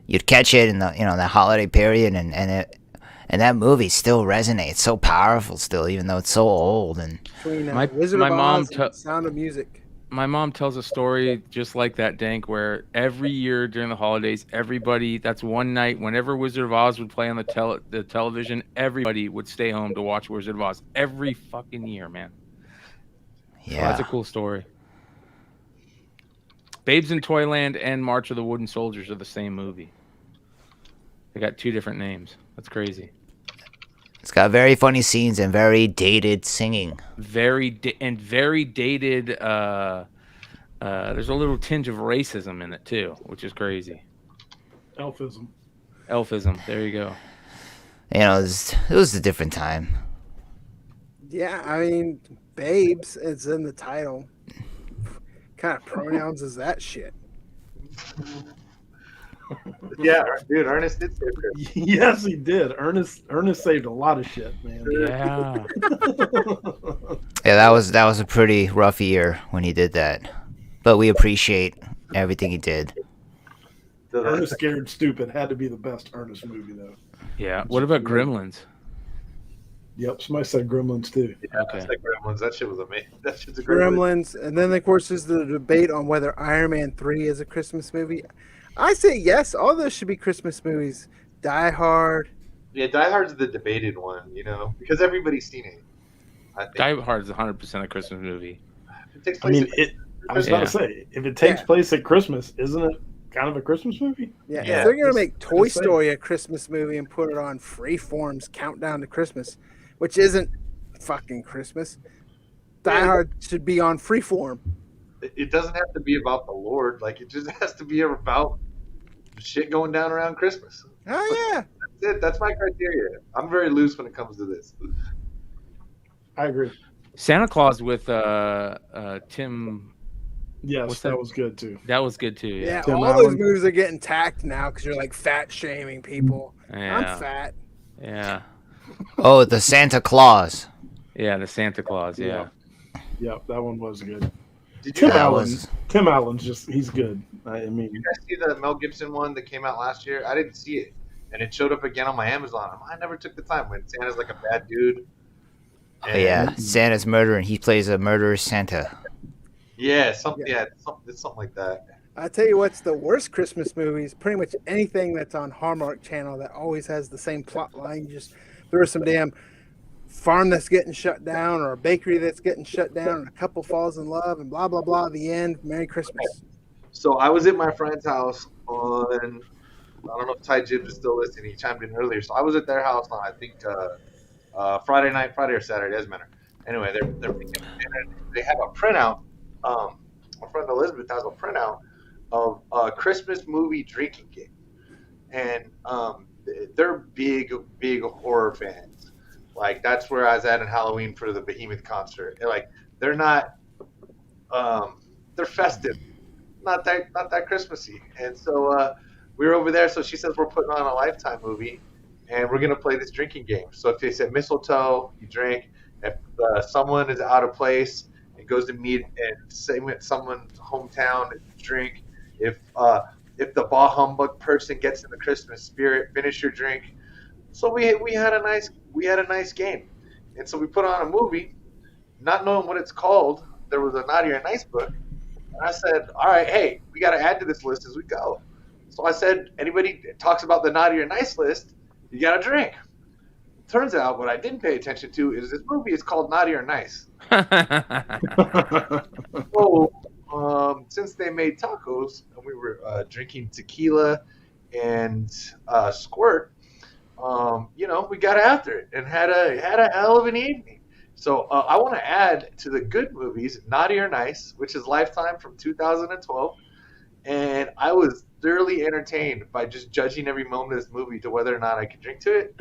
you'd catch it in the holiday period, and that movie still resonates, so powerful still, even though it's so old. And between Wizard of Oz and Sound of Music. My mom tells a story just like that, Dank, where every year during the holidays, that's one night, whenever Wizard of Oz would play on the television, everybody would stay home to watch Wizard of Oz every fucking year, man. Yeah. So that's a cool story. Babes in Toyland and March of the Wooden Soldiers are the same movie. They got 2 different names. That's crazy. It's got very funny scenes and very dated singing. Very dated. There's a little tinge of racism in it too, which is crazy. Elfism. There you go. You know, it was a different time. Yeah, I mean, babes, it's in the title. What kind of pronouns is that shit? Yeah, dude, Ernest did save Christmas. Yes, he did. Ernest saved a lot of shit, man. Yeah. Yeah, that was a pretty rough year when he did that. But we appreciate everything he did. Ernest Scared Stupid had to be the best Ernest movie, though. Yeah. What about Gremlins? Yep, somebody said Gremlins, too. Yeah, Okay. I said Gremlins. That shit was amazing. That shit's a great movie. Gremlins, and then of course there's the debate on whether Iron Man 3 is a Christmas movie. I say yes, all those should be Christmas movies. Die Hard. Yeah, Die Hard's the debated one, you know, because everybody's seen it. I think. Die Hard is 100% a Christmas movie. It takes I place mean, in- I was about to say, if it takes place at Christmas, isn't it kind of a Christmas movie? Yeah, Yeah. if they're gonna make Toy Just saying. Story a Christmas movie and put it on Freeform's Countdown to Christmas, which isn't fucking Christmas, Die Hard should be on Freeform. It doesn't have to be about the Lord. Like, it just has to be about shit going down around Christmas. Oh yeah. That's it. That's my criteria. I'm very loose when it comes to this. I agree. Santa Claus with Tim. Yes, What's that that? was good, too. That was good too. Yeah, Tim all Allen. those movies are getting tacked now because you're like fat shaming people. Yeah. I'm fat. Yeah. Oh, the Santa Claus. Yeah. The Santa Claus. Yeah. Yep, that one was good. Did Tim you That Allen. was- Tim Allen's he's good. I mean, guys see the Mel Gibson one that came out last year? I didn't see it, and it showed up again on my Amazon. I never took the time when Santa's like a bad dude. Oh, yeah, Santa's murdering. He plays a murderous Santa. Yeah, it's something like that. I tell you what's the worst Christmas movies. Pretty much anything that's on Hallmark Channel that always has the same plot line. You just throw some damn farm that's getting shut down or a bakery that's getting shut down and a couple falls in love and blah blah blah. The end. Merry Christmas. So I was at my friend's house on, I don't know if Ty Gibbs is still listening. He chimed in earlier. So I was at their house on, I think, Friday or Saturday. Doesn't matter. Anyway, they have a printout. My friend Elizabeth has a printout of a Christmas movie drinking game, and they're big horror fans. Like, that's where I was at in Halloween for the Behemoth concert. And, like, they're not, they're festive, not that Christmassy. And so we were over there. So she says we're putting on a Lifetime movie, and we're gonna play this drinking game. So if they said mistletoe, you drink. If someone is out of place and goes to meet and say with someone's hometown, drink. If the bah humbug person gets in the Christmas spirit, finish your drink. So we had a nice game, and so we put on a movie, not knowing what it's called. There was a Naughty or Nice book, and I said, "All right, hey, we got to add to this list as we go." So I said, "Anybody talks about the Naughty or Nice list, you got to drink." Turns out, what I didn't pay attention to is this movie is called Naughty or Nice. So since they made tacos and we were drinking tequila and squirt. we got after it and had a hell of an evening. So I want to add to the good movies, Naughty or Nice, which is Lifetime from 2012, and I was thoroughly entertained by just judging every moment of this movie to whether or not I could drink to it.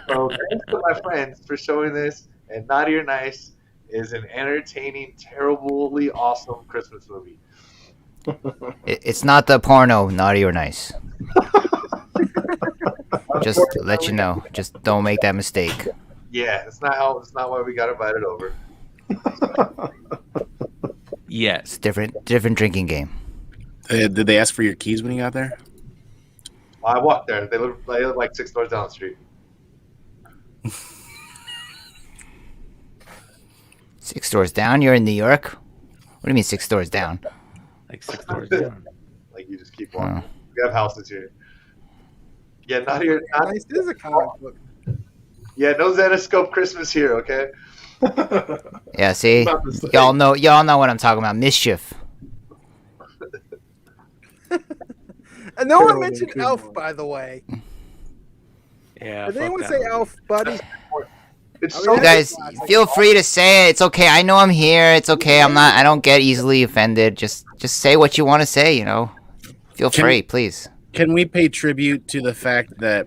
So thanks to my friends for showing this. And Naughty or Nice is an entertaining, terribly awesome Christmas movie. It's not the porno Naughty or Nice. Just to let you know. Just don't make that mistake. Yeah, it's not why we got invited over. Yes. Different drinking game. Did they ask for your keys when you got there? I walked there. They live like 6 doors down the street. 6 doors down? You're in New York? What do you mean 6 doors down? Like 6 doors down. Like you just keep walking. We have houses here. Yeah, not here. Nice is a comic book. Yeah, no Zenoscope Christmas here, okay? Yeah, see? Y'all know what I'm talking about. Mischief. And no one mentioned Elf, by the way. Yeah. Did fuck anyone that say movie. Elf, buddy? It's I mean, so You guys, feel free to say it. It's okay. I know I'm here. It's okay. I don't get easily offended. Just say what you want to say, you know. Feel free, please. Can we pay tribute to the fact that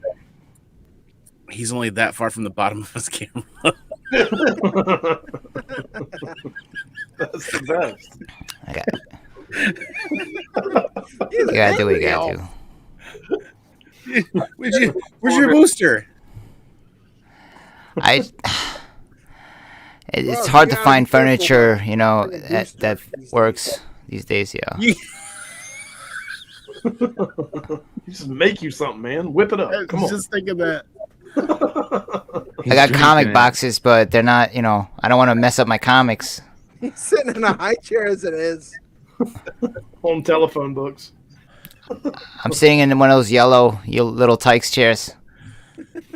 he's only that far from the bottom of his camera? That's the best. Okay. You gotta do what you gotta do. Where's your booster? It's hard to find furniture, you know, that works these days. Yeah. Just make you something, man. Whip it up. Come on. Just think of that. I got comic it. boxes, but they're not, you know, I don't want to mess up my comics. He's sitting in a high chair as it is. Home telephone books. I'm sitting in one of those yellow little Tykes chairs,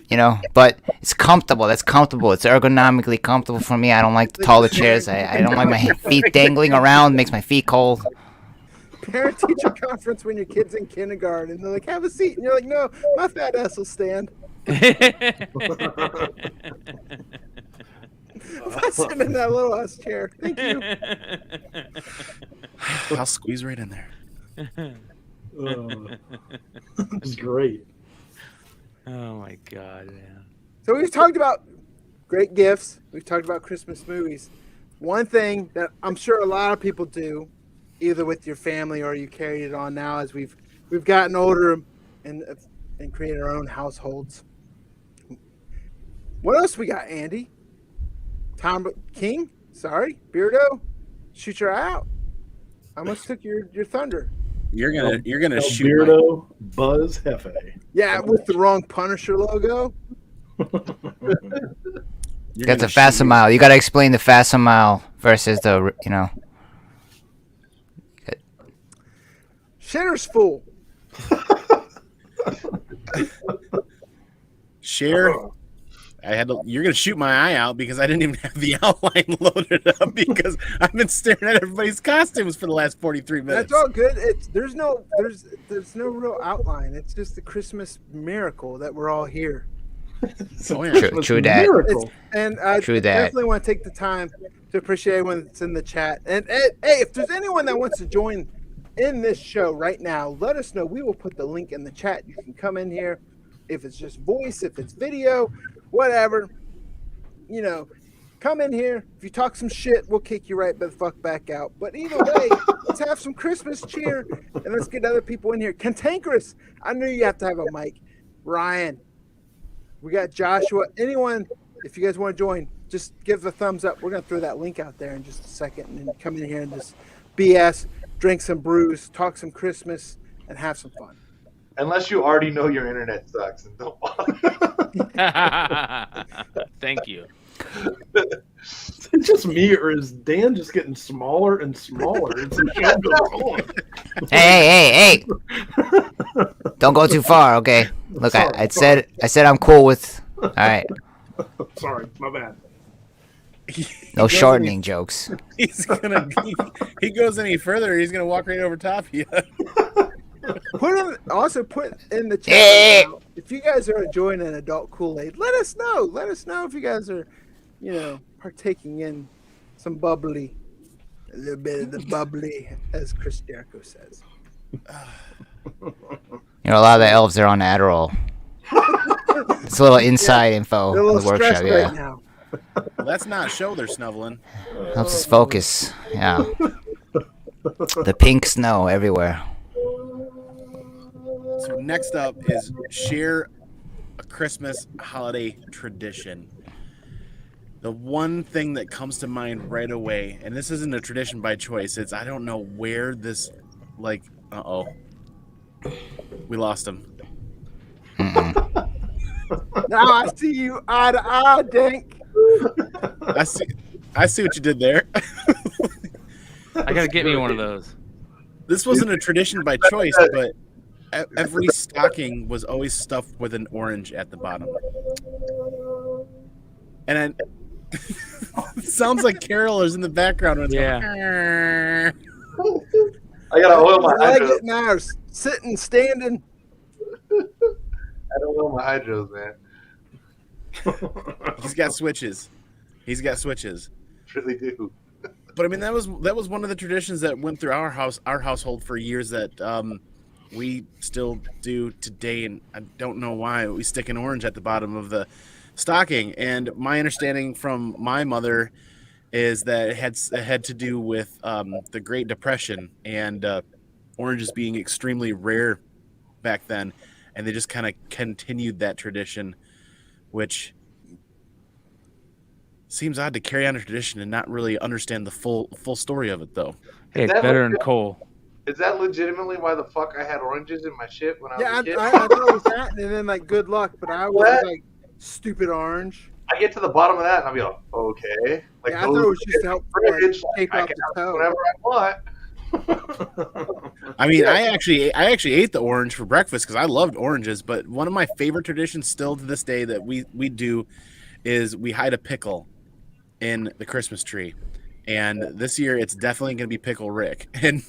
you know, but it's comfortable. That's comfortable. It's ergonomically comfortable for me. I don't like the taller chairs. I don't like my feet dangling around. Makes my feet cold. Parent-teacher conference when your kid's in kindergarten, and they're like, "Have a seat," and you're like, "No, my fat ass will stand." I'm sitting in that little ass chair. Thank you. I'll squeeze right in there. It's great. Oh my god, man. So we've talked about great gifts. We've talked about Christmas movies. One thing that I'm sure a lot of people do, either with your family or you carry it on now as we've gotten older and created our own households. What else we got, Andy? Tom King? Sorry, Beardo? Shoot your eye out. I almost took your thunder. You're gonna shoot. Beardo Buzz Hefe. Yeah, with the wrong Punisher logo. That's a Facsimile. You got to explain the Facsimile versus the, you know. Shitter's full. Share. You're gonna shoot my eye out because I didn't even have the outline loaded up because I've been staring at everybody's costumes for the last 43 minutes. That's all good. There's no real outline. It's just the Christmas miracle that we're all here. Oh, yeah. True that. And I True that. definitely want to take the time to appreciate everyone that's in the chat. And hey, if there's anyone that wants to join in this show right now, let us know. We will put the link in the chat. You can come in here. If it's just voice, if it's video, whatever, you know, come in here. If you talk some shit, we'll kick you right the fuck back out. But either way, let's have some Christmas cheer and let's get other people in here. Cantankerous, I knew you have to have a mic. Ryan, we got Joshua. Anyone, if you guys want to join, just give a thumbs up. We're going to throw that link out there in just a second and then come in here and just BS, drink some brews, talk some Christmas, and have some fun. Unless you already know your internet sucks and don't bother. Thank you. Is it just me, or is Dan just getting smaller and smaller as the show goes on? Hey! Don't go too far, okay? Look, Sorry, I said I'm cool with. All right, Sorry, my bad. no shortening jokes. He's gonna. He goes any further, he's gonna walk right over top of you. Put in the chat Hey! right now, if you guys are enjoying an adult Kool-Aid, let us know. Let us know if you guys are, partaking in some bubbly, a little bit of the bubbly, as Chris Jericho says. A lot of the elves are on Adderall. It's a little inside info They're a in little the workshop. stressed right now. Well, that's not shoulder snuffling. Helps us focus. Yeah. The pink snow everywhere. So next up is share a Christmas holiday tradition. The one thing that comes to mind right away, and this isn't a tradition by choice, it's I don't know where this, we lost him. Now I see you eye to eye, Dink. I see what you did there. I gotta get me one of those. This wasn't a tradition by choice, but every stocking was always stuffed with an orange at the bottom. And it sounds like carolers in the background. When Yeah. I gotta oil my Like hydros. it now, sitting, standing. I don't oil my hydros, man. He's got switches. Really do. But I mean, that was one of the traditions that went through our household for years that we still do today, and I don't know why we stick an orange at the bottom of the stocking. And my understanding from my mother is that it had to do with the Great Depression and oranges being extremely rare back then, and they just kind of continued that tradition, which seems odd to carry on a tradition and not really understand the full story of it, though. Hey, it's better than coal. Is that legitimately why the fuck I had oranges in my shit when I was a kid? I thought it was that, and then like good luck, but I was like stupid orange. I get to the bottom of that and I'll be like, okay. Like, I thought it was just to help fridge, tape I out can the have toe. whatever I want. I mean, I actually ate the orange for breakfast because I loved oranges. But one of my favorite traditions still to this day that we do is we hide a pickle in the Christmas tree. And this year it's definitely going to be Pickle Rick. And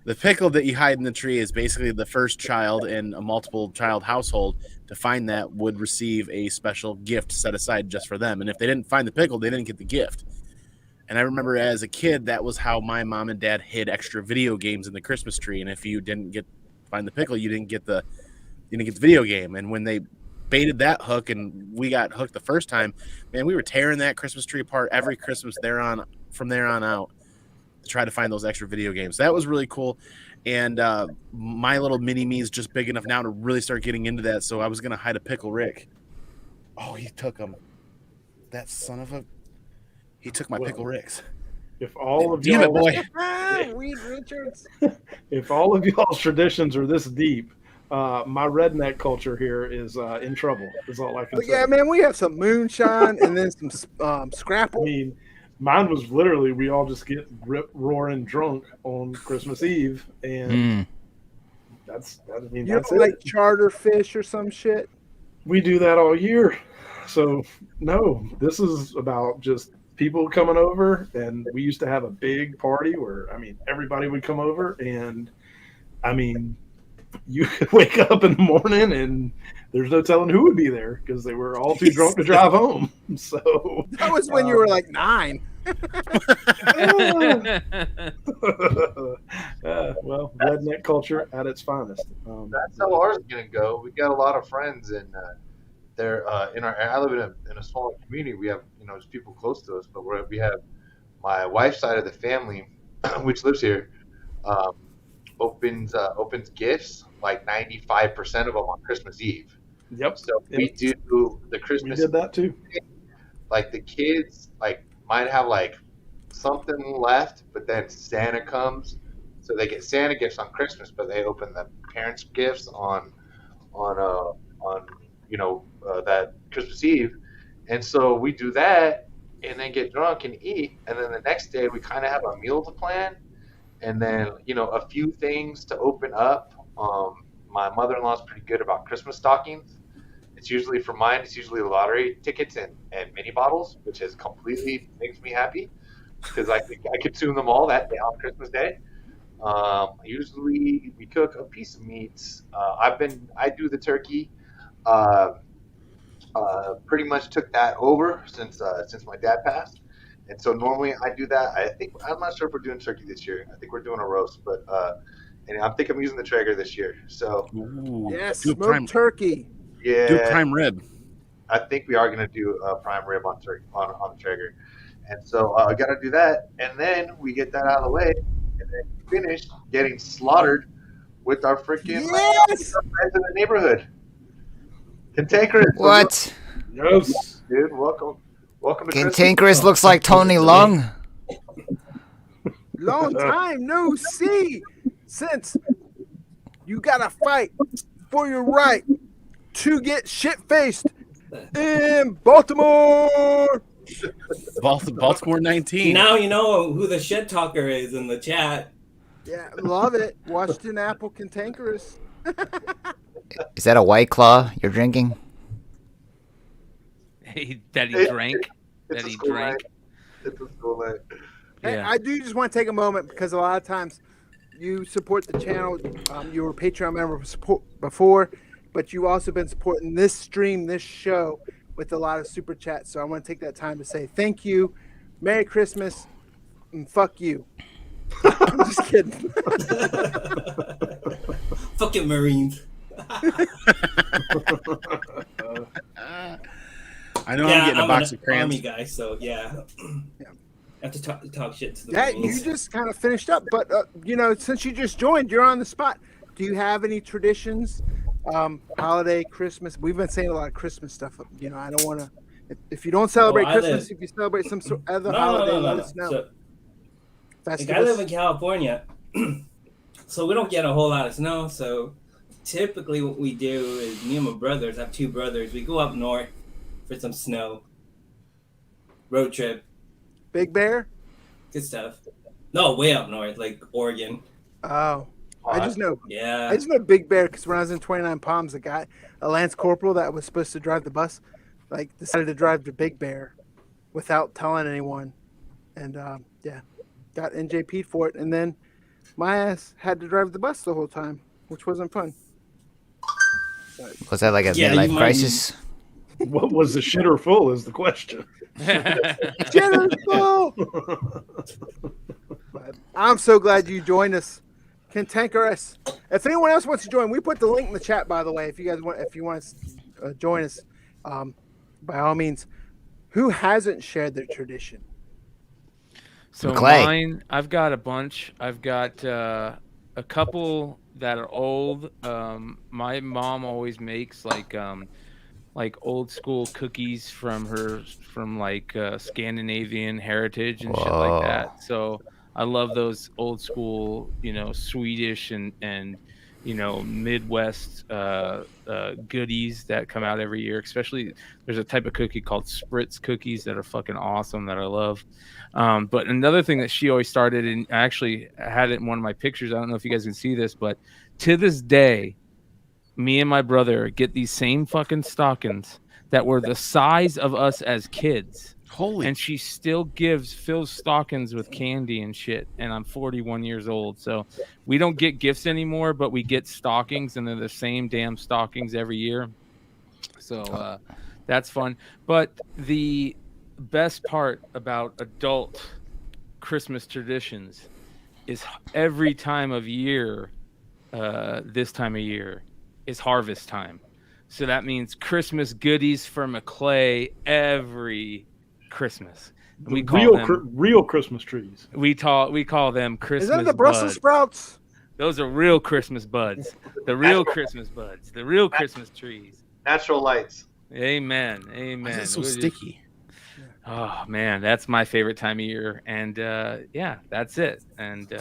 the pickle that you hide in the tree is basically the first child in a multiple child household to find that would receive a special gift set aside just for them. And if they didn't find the pickle, they didn't get the gift. And I remember as a kid, that was how my mom and dad hid extra video games in the Christmas tree. And if you didn't find the pickle, you didn't get the video game. And when they baited that hook and we got hooked the first time, man, we were tearing that Christmas tree apart every Christmas from there on out to try to find those extra video games. That was really cool. And my little mini me is just big enough now to really start getting into that. So I was going to hide a Pickle Rick. Oh, he took him. That son of a... He took my Pickle Ricks. If all of Damn it, y'all, boy. Reed Richards. if all of y'all's traditions are this deep, my redneck culture here is in trouble. Is all I can But say. yeah, man, we have some moonshine and then some I scrapple. mean, mine was literally we all just get rip roaring drunk on Christmas Eve, and that's You that's don't it. like charter fish or some shit? We do that all year. So no, this is about just people coming over, and we used to have a big party where everybody would come over, and you could wake up in the morning and there's no telling who would be there because they were all too drunk to drive home. So That was when you were like 9. well, redneck culture at its finest. That's how ours is gonna go. We got a lot of friends, and they're I live in a smaller community. We have there's people close to us, but we have my wife's side of the family, which lives here, opens gifts like 95% of them on Christmas Eve. Yep. So we do the We Christmas. did that too. Like the kids might have something left, but then Santa comes, so they get Santa gifts on Christmas, but they open the parents' gifts on that Christmas Eve, and so we do that, and then get drunk and eat, and then the next day we kind of have a meal to plan, and then a few things to open up. My mother-in-law's pretty good about Christmas stockings. It's usually for mine. It's usually lottery tickets and mini bottles, which is completely makes me happy because I consume them all that day on Christmas Day. Usually we cook a piece of meat. I do the turkey. pretty much took that over since my dad passed. And so normally I do that. I'm not sure if we're doing turkey this year. I think we're doing a roast, but and I think I'm using the Traeger this year. So Ooh, Yes, do a smoked prime, turkey. do a yeah, prime rib. I think we are gonna do a prime rib on turkey on the Traeger. And so I got to do that, and then we get that out of the way, and then finish getting slaughtered with our freaking Yes. friends in the neighborhood. Cantankerous. What? Yes. Dude, welcome to Christmas. Cantankerous looks like Tony Lung. Long time no see. Since you gotta fight for your right to get shit faced in Baltimore. Baltimore 19. Now you know who the shit talker is in the chat. Yeah, love it. Washington Apple Cantankerous. Is that a White Claw you're drinking? That he drank. It's That a he school drank. night. It's a school night. Hey, Yeah. I do just want to take a moment because a lot of times you support the channel. You were a Patreon member before, but you also been supporting this stream, this show, with a lot of super chats. So I want to take that time to say thank you, Merry Christmas, and fuck you. I'm just kidding. Fucking Marines. I know I'm getting a box of crayons. Army guy, so yeah. I have to talk shit to the Yeah, Marines. you just kind of finished up, but since you just joined, you're on the spot. Do you have any traditions? Holiday, Christmas. We've been saying a lot of Christmas stuff. I don't want to. If you don't celebrate Christmas, if you celebrate some sort of other holiday, let us know. So, like, I live in California, so we don't get a whole lot of snow. So typically, what we do is me and my brothers. I have two brothers. We go up north for some snow. Road trip. Big Bear. Good stuff. No, way up north, like Oregon. Oh. I just know Big Bear because when I was in 29 Palms, a Lance Corporal that was supposed to drive the bus, decided to drive to Big Bear without telling anyone, and got NJP'd for it. And then my ass had to drive the bus the whole time, which wasn't fun. Was that like a midlife crisis? What was the shitter full is the question. Shitter full. But I'm so glad you joined us. Cantankerous. If anyone else wants to join, we put the link in the chat. By the way, if you want to join us, by all means. Who hasn't shared their tradition? So Clay. mine, I've got a bunch. I've got a couple that are old. My mom always makes like old school cookies from Scandinavian heritage and shit like that. So I love those old school, Swedish and Midwest goodies that come out every year. Especially there's a type of cookie called Spritz cookies that are fucking awesome that I love. But another thing that she always started, and I actually had it in one of my pictures. I don't know if you guys can see this, but to this day, me and my brother get these same fucking stockings that were the size of us as kids. Holy. And she still fills stockings with candy and shit. And I'm 41 years old. So we don't get gifts anymore, but we get stockings, and they're the same damn stockings every year. So that's fun. But the best part about adult Christmas traditions is every time of year, this time of year, is harvest time. So that means Christmas goodies for McClay every Christmas. We call them real Christmas trees. We call them Christmas. Is that the Brussels buds. sprouts? Those are real Christmas buds. The real Christmas buds. The real Christmas trees. Natural lights. Amen. Why Amen. is it so sticky? Oh man, that's my favorite time of year, and that's it. And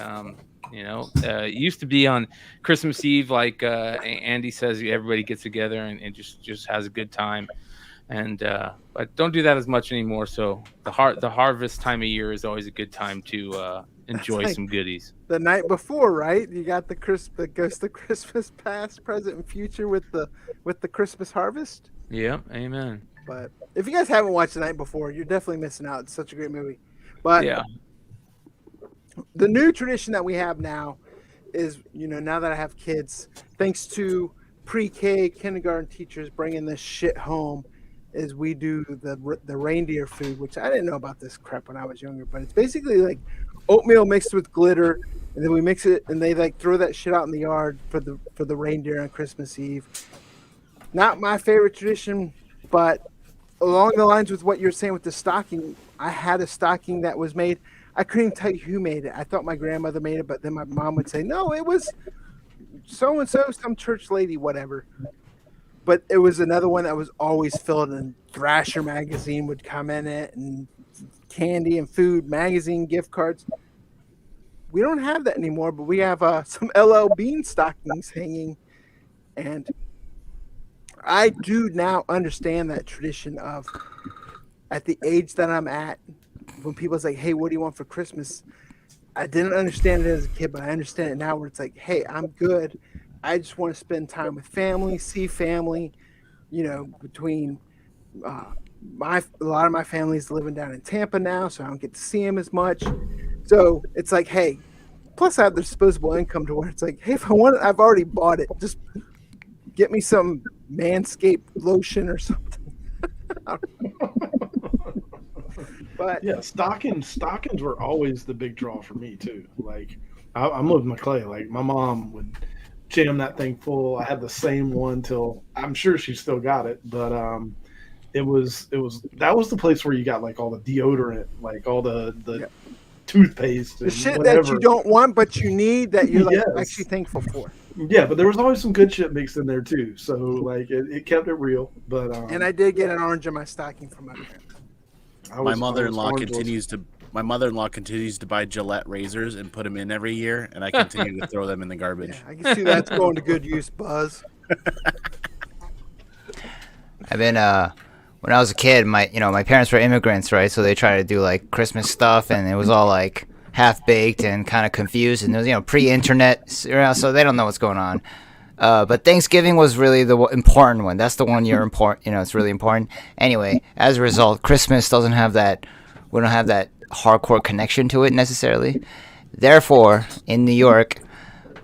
it used to be on Christmas Eve, like Andy says, everybody gets together and just has a good time. And but don't do that as much anymore. So the harvest time of year is always a good time to enjoy some goodies. The night before, right? You got the Christmas past, present, and future with the Christmas harvest. Yeah, amen. But if you guys haven't watched The Night Before, you're definitely missing out. It's such a great movie. But yeah, the new tradition that we have now is, now that I have kids, thanks to pre-K kindergarten teachers bringing this shit home is we do the reindeer food, which I didn't know about this crap when I was younger, but it's basically like oatmeal mixed with glitter, and then we mix it, and they like throw that shit out in the yard for the reindeer on Christmas Eve. Not my favorite tradition, but along the lines with what you're saying with the stocking, I had a stocking that was made. I couldn't even tell you who made it. I thought my grandmother made it, but then my mom would say, no, it was so and so, some church lady, whatever. But it was another one that was always filled, and Thrasher magazine would come in it, and candy and food, magazine, gift cards. We don't have that anymore, but we have some LL Bean stockings hanging. And I do now understand that tradition of, at the age that I'm at, when people's like, hey, what do you want for Christmas? I didn't understand it as a kid, but I understand it now where it's like, hey, I'm good. I just want to spend time with family, see family, between a lot of my family's living down in Tampa now, so I don't get to see them as much. So it's like, hey, plus I have the disposable income to where it's like, hey, if I want it, I've already bought it. Just get me some Manscaped lotion or something. But yeah, stockings were always the big draw for me too. Like I'm living my clay. Like my mom would jam that thing full. I had the same one till I'm sure she still got it, but that was the place where you got like all the deodorant, like all the toothpaste, and the shit whatever that you don't want but you need, that you're like Yes. actually thankful for. Yeah, but there was always some good shit mixed in there too. So like it kept it real. But and I did get an orange in my stocking from my parents. My mother-in-law continues to buy Gillette razors and put them in every year, and I continue to throw them in the garbage. Yeah, I can see that's going to good use, Buzz. I've been when I was a kid, my parents were immigrants, right? So they tried to do like Christmas stuff, and it was all like half baked and kind of confused, and it was pre-internet, so they don't know what's going on. But Thanksgiving was really the important one. That's the one you're important. It's really important. Anyway, as a result, Christmas doesn't have that. We don't have that hardcore connection to it necessarily. Therefore, in New York,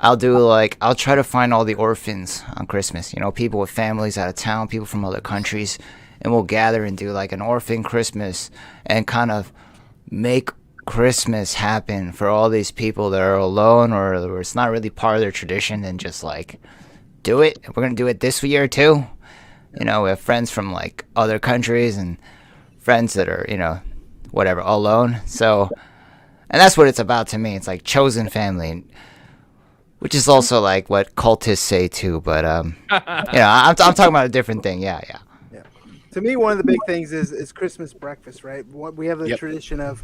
I'll try to find all the orphans on Christmas. People with families out of town, people from other countries, and we'll gather and do like an orphan Christmas and kind of make Christmas happen for all these people that are alone or it's not really part of their tradition, and just like do it. We're gonna do it this year too. We have friends from like other countries and friends that are whatever alone. So, and that's what it's about to me. It's like chosen family, which is also like what cultists say too. But I'm talking about a different thing. Yeah. To me, one of the big things is Christmas breakfast, right? We have the tradition of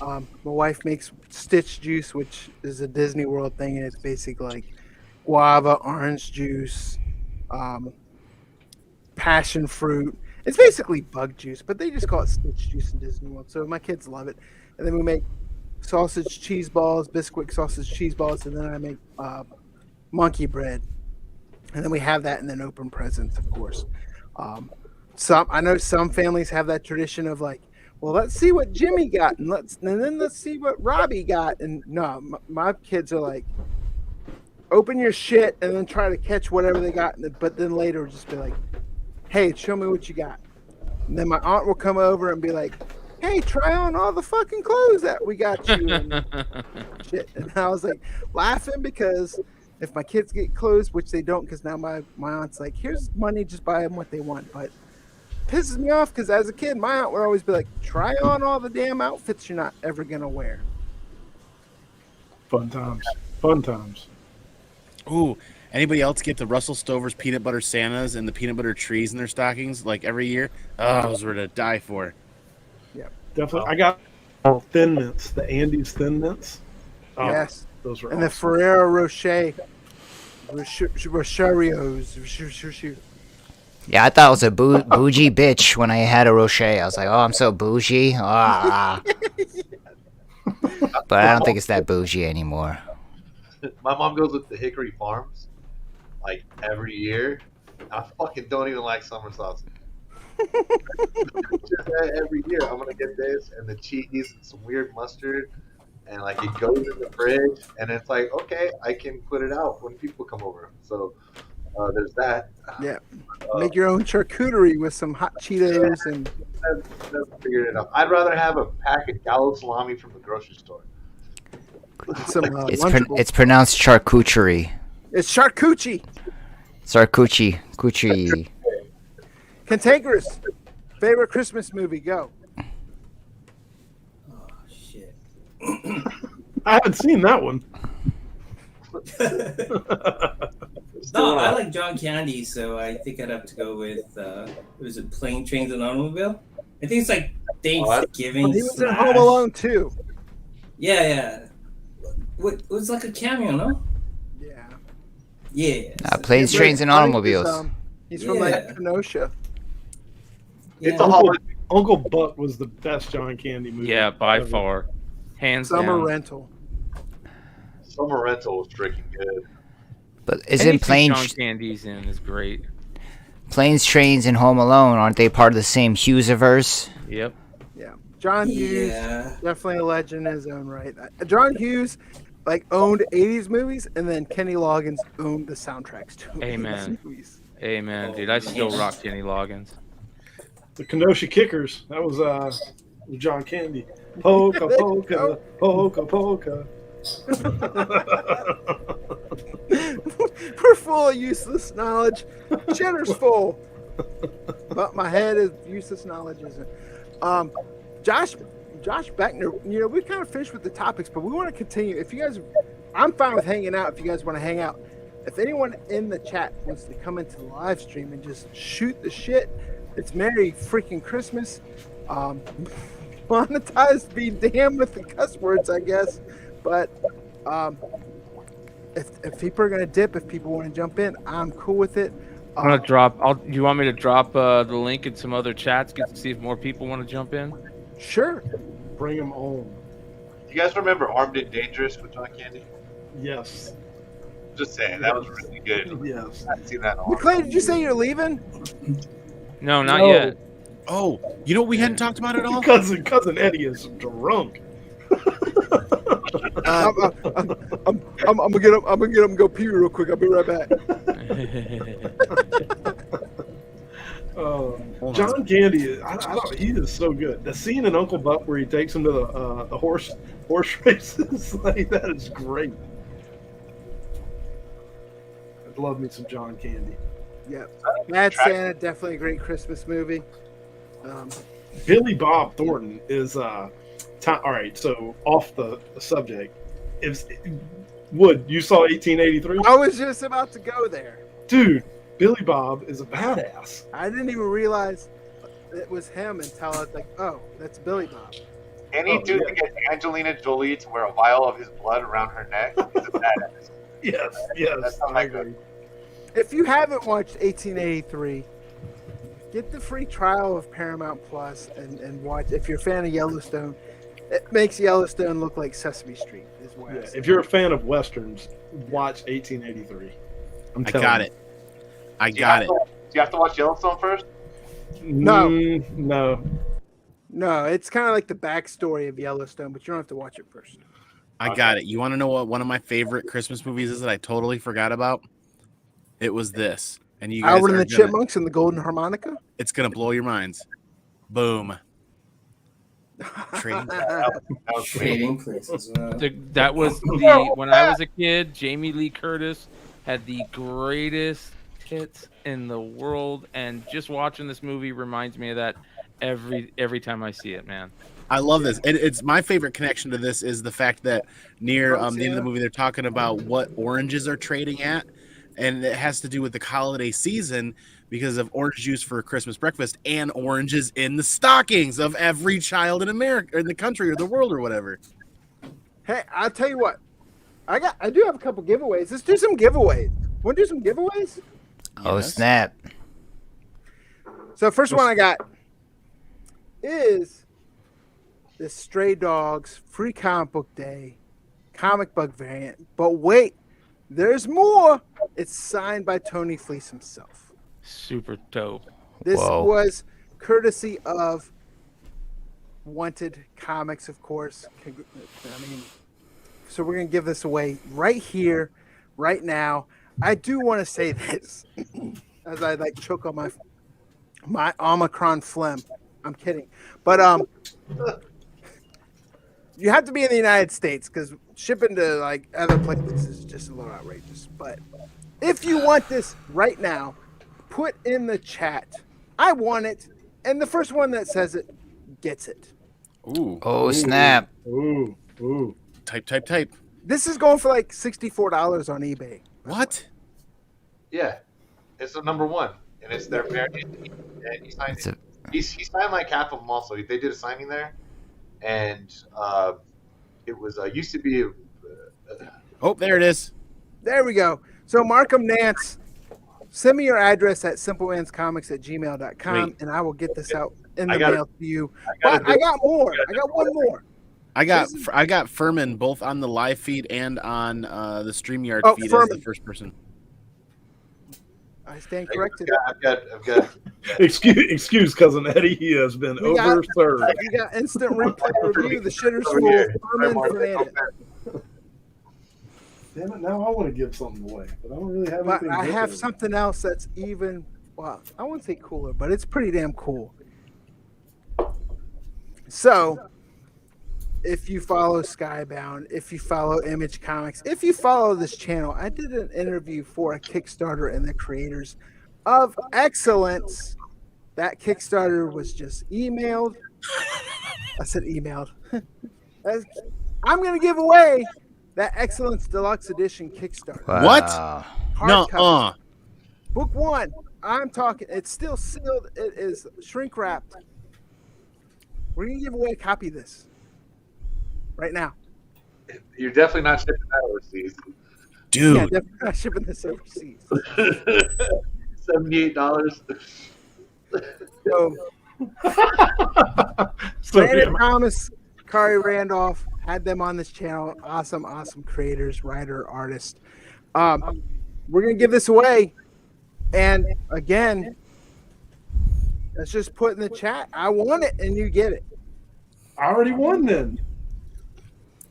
my wife makes Stitch juice, which is a Disney World thing, and it's basically like guava, orange juice, passion fruit. It's basically bug juice, but they just call it Stitch juice in Disney World. So my kids love it. And then we make sausage cheese balls, Bisquick sausage cheese balls, and then I make monkey bread. And then we have that, and then open presents, of course. I know some families have that tradition of like, well, let's see what Jimmy got, and then let's see what Robbie got. And no, my kids are like, open your shit and then try to catch whatever they got, but then later just be like, hey, show me what you got. And then my aunt will come over and be like, hey, try on all the fucking clothes that we got you. And shit. And I was like laughing because if my kids get clothes, which they don't, because now my aunt's like, here's money, just buy them what they want. But pisses me off because as a kid, my aunt would always be like, try on all the damn outfits you're not ever going to wear. Fun times. Ooh, anybody else get the Russell Stover's peanut butter Santas and the peanut butter trees in their stockings like every year? Oh, those were to die for. Yeah, definitely. I got Thin Mints, the Andes Thin Mints. Oh, yes. Those were and awesome. The Ferrero Rocher. Rocherios. Yeah, I thought I was a bougie bitch when I had a Rocher. I was like, oh, I'm so bougie. Ah. But I don't think it's that bougie anymore. My mom goes with the Hickory Farms like every year. I fucking don't even like summer sausage. Every year I'm gonna get this and the cheese and some weird mustard, and like it goes in the fridge, and it's like, okay, I can put it out when people come over. So There's that. Yeah. Make your own charcuterie with some hot Cheetos and. Never figured it out. I'd rather have a pack of Gallo salami from the grocery store. Some It's Lunchables. it's pronounced charcuterie. It's charcuterie. Charcuterie. Cuterie. Cantankerous. Favorite Christmas movie? Go. Oh shit. I haven't seen that one. No, I like John Candy, so I think I'd have to go with was it Plane, Trains, and Automobile? I think it's like Thanksgiving. He was in slash- Home Alone too. Yeah. It was like a cameo, no? Yeah. Yeah. Planes, trains, and automobiles. He's from like Kenosha. It's a holiday. Uncle Buck was the best John Candy movie. Yeah, by ever. far, hands Summer down. Rental. Summer Rental was freaking good. But isn't Anything planes, John Candy's in is great. planes, trains, and Home Alone, aren't they part of the same Hughes-averse? Yep. Yeah. John Hughes, Yeah. definitely a legend in his own right. John Hughes, like, owned 80s movies, and then Kenny Loggins owned the soundtracks to 80s Amen. movies. Amen, dude. I still rock Kenny Loggins. The Kenosha Kickers. That was John Candy. Polka, polka, polka, polka. We're full of useless knowledge. Cheddar's full. But my head is useless knowledge, isn't. Josh Beckner, we kind of finished with the topics, but we want to continue. If you guys, I'm fine with hanging out if you guys want to hang out. If anyone in the chat wants to come into the live stream and just shoot the shit, it's Merry freaking Christmas. Monetized be damned with the cuss words, I guess. But if people are gonna dip, if people want to jump in, I'm cool with it. I'm gonna drop. You want me to drop the link in some other chats? Get to see if more people want to jump in. Sure. Bring them on. You guys remember Armed and Dangerous with John Candy? Yes. Just saying, that was really good. Yes. I haven't seen that in a while. McClay, did you say you're leaving? No, not No. yet. Oh, you know what we hadn't talked about at all? Cousin Eddie is drunk. I'm gonna get him. I'm gonna get him. Go pee real quick. I'll be right back. John Candy, I don't. He is so good. The scene in Uncle Buck where he takes him to the horse races, like, that is great. I'd love me some John Candy. Yep. Mad Santa, definitely a great Christmas movie. Billy Bob Thornton is all right. So off the subject, Wood, you saw 1883? I was just about to go there. Dude, Billy Bob is a badass. I didn't even realize it was him until I was like, oh, that's Billy Bob. Any dude that gets Angelina Jolie to wear a vial of his blood around her neck is a badass. Yes, That's not I my agree. If you haven't watched 1883, get the free trial of Paramount Plus and watch. If you're a fan of Yellowstone, it makes Yellowstone look like Sesame Street. Is what I say. If you're a fan of westerns, watch 1883. I got it. I got it. Do you have to watch Yellowstone first? No. No. No, it's kind of like the backstory of Yellowstone, but you don't have to watch it first. I got it. You want to know what one of my favorite Christmas movies is that I totally forgot about? It was this. And you guys Alvin and are the gonna- Chipmunks and the Golden Harmonica. It's gonna blow your minds. Boom. Trading. Trading places. That was the when I was a kid. Jamie Lee Curtis had the greatest hits in the world, and just watching this movie reminds me of that every time I see it, man. I love this. It's my favorite connection to this is the fact that near the end of the movie they're talking about what oranges are trading at, and it has to do with the holiday season because of orange juice for Christmas breakfast and oranges in the stockings of every child in America, or in the country, or the world, or whatever. Hey, I'll tell you what. I do have a couple giveaways. Let's do some giveaways. Want to do some giveaways? Oh, snap. So first one I got is this Stray Dogs Free Comic Book Day comic book variant. But wait, there's more. It's signed by Tony Fleece himself. Super dope. This Whoa. was courtesy of Wanted Comics, of course. So we're going to give this away right here, right now. I do want to say this as I like choke on my Omicron phlegm. I'm kidding, but you have to be in the United States because shipping to like other places is just a little outrageous. But if you want this right now, put in the chat, I want it, and the first one that says it gets it. Ooh. Oh, snap. Ooh. Type. This is going for like $64 on eBay. What? Yeah, it's the number one, and it's their variant. And he signed. He signed like half of them. Also, they did a signing there, and it was used to be. Oh, there it is. There we go. So Markham Nance, send me your address at simplemanscomics@gmail.com, Wait. and I will get this out in the I gotta- mail to you. But I got more. I got one more. I got Furman both on the live feed and on the StreamYard feed Furman. as the first person. I stand corrected. I've got. Excuse cousin Eddie. He has been We got- overserved. You got instant replay review. The shitter's Over full. here. Furman Fernandez. Damn it! Now I want to give something away, but I don't really have But anything. I good have to- something else that's even, well, I wouldn't say cooler, but it's pretty damn cool. So, if you follow Skybound, if you follow Image Comics, if you follow this channel, I did an interview for a Kickstarter and the creators of Excellence. That Kickstarter was just emailed. I said emailed. I'm going to give away that Excellence Deluxe Edition Kickstarter. Wow. What? Hardcover. No. Book one. I'm talking. It's still sealed. It is shrink wrapped. We're gonna give away a copy of this right now. You're definitely not shipping that overseas. Dude. Yeah, definitely not shipping this overseas. $78. So, So, Brandon Thomas, Kari Randolph had them on this channel. Awesome creators, writer, artist. We're gonna give this away, and again, let's just put in the chat. I want it, and you get it. I already won then.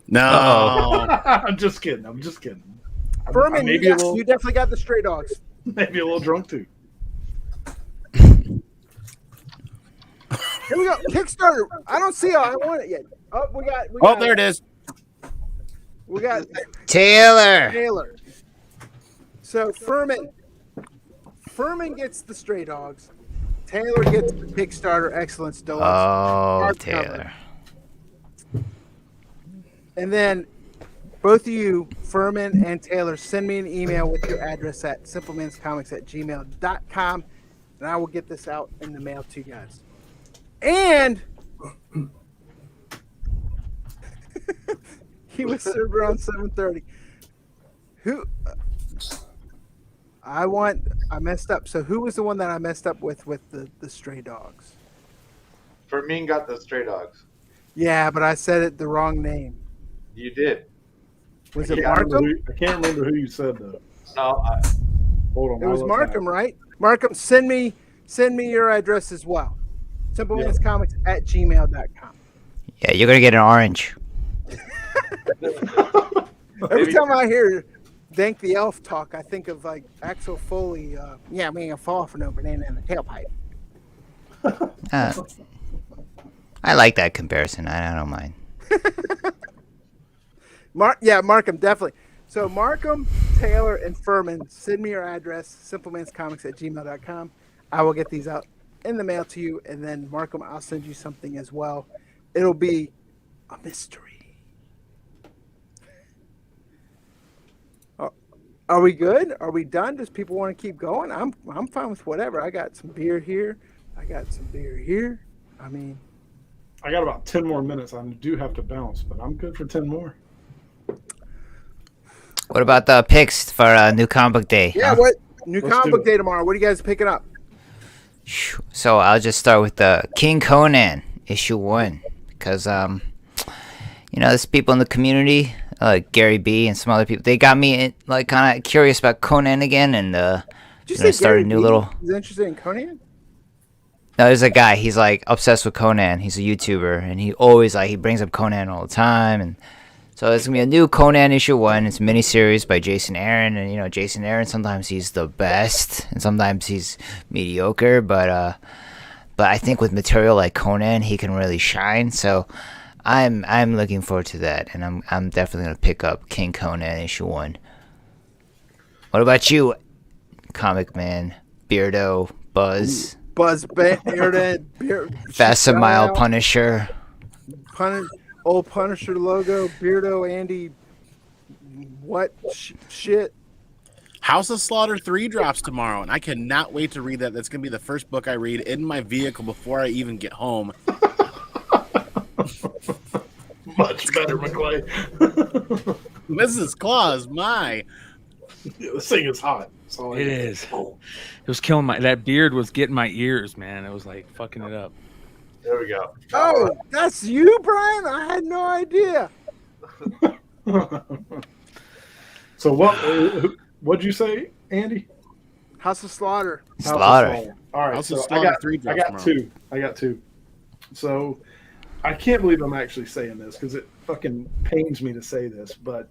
No. I'm just kidding. Furman, Maybe you definitely got the stray dogs. maybe a little drunk too. Here we go. Kickstarter. I don't see how I want it yet. Oh, we got There it is. We got Taylor. Taylor. So Furman gets the stray dogs. Taylor gets the Kickstarter Excellence Deluxe. Oh, hardcover. Taylor. And then both of you, Furman and Taylor, send me an email with your address at simplemanscomics@gmail.com, and I will get this out in the mail to you guys. And he was served around 7:30. I messed up. So who was the one that I messed up with the stray dogs? Fermin got the stray dogs. Yeah, but I said it the wrong name. You did. Was I it can't remember Markham? I can't remember who you said though. No, Hold on. It I'll was look Markham, back. right? Markham, send me your address as well. simplemanscomics@gmail.com. Yeah, you're gonna get an orange. Every time I hear Dank the Elf talk, I think of like Axel Foley. Yeah, me a fall for no banana in the tailpipe. I like that comparison. I don't mind. Markham, definitely. So Markham, Taylor, and Furman, send me your address, simplemanscomics@gmail.com. I will get these out in the mail to you, and then Markham, I'll send you something as well. It'll be a mystery. Are we good? Are we done? Does people want to keep going? I'm fine with whatever. I got some beer here. I got some beer here. I mean, I got about 10 more minutes. I do have to bounce, but I'm good for 10 more. What about the picks for New Comic Book Day? yeah. huh? What new Let's comic do book it. day tomorrow? What are you guys picking up? So I'll just start with the King Conan issue 1 because there's people in the community, Gary B and some other people. They got me like kind of curious about Conan again, and Did you gonna say start a Gary new Vee little. is interested in Conan? No, there's a guy. He's like obsessed with Conan. He's a YouTuber, and he always he brings up Conan all the time. And So it's gonna be a new Conan issue 1. It's a miniseries by Jason Aaron, and Jason Aaron, sometimes he's the best, and sometimes he's mediocre. But I think with material like Conan, he can really shine. So I'm looking forward to that, and I'm definitely gonna pick up King Conan issue 1. What about you, Comic Man, Beardo, Buzz, Bearden, Fasimile, Punisher? Old Punisher logo, Beardo, Andy, what shit? House of Slaughter 3 drops tomorrow, and I cannot wait to read that. That's going to be the first book I read in my vehicle before I even get home. Much better, McClay. Mrs. Claus, my. Yeah, this thing is hot. It is. It was killing that beard was getting my ears, man. It was like fucking it up. There we go. Oh, that's you, Brian? I had no idea. So what'd you say, Andy? House of Slaughter. Slaughter. All right, House so of Slaughter 3 I drops got tomorrow. two. I got two. So I can't believe I'm actually saying this because it fucking pains me to say this, but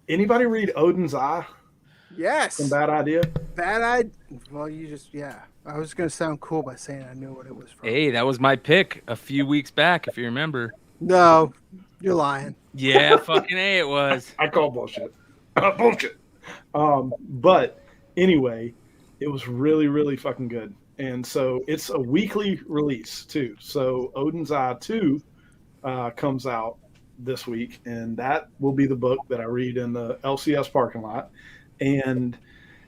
anybody read Odin's Eye? Yes. Some Bad Idea? Bad idea. Well, I was going to sound cool by saying I knew what it was from. Hey, that was my pick a few weeks back, if you remember. No, you're lying. Yeah, fucking A, it was. I call bullshit. Bullshit. But anyway, it was really, really fucking good. And so it's a weekly release too. So Odin's Eye 2 comes out this week, and that will be the book that I read in the LCS parking lot. And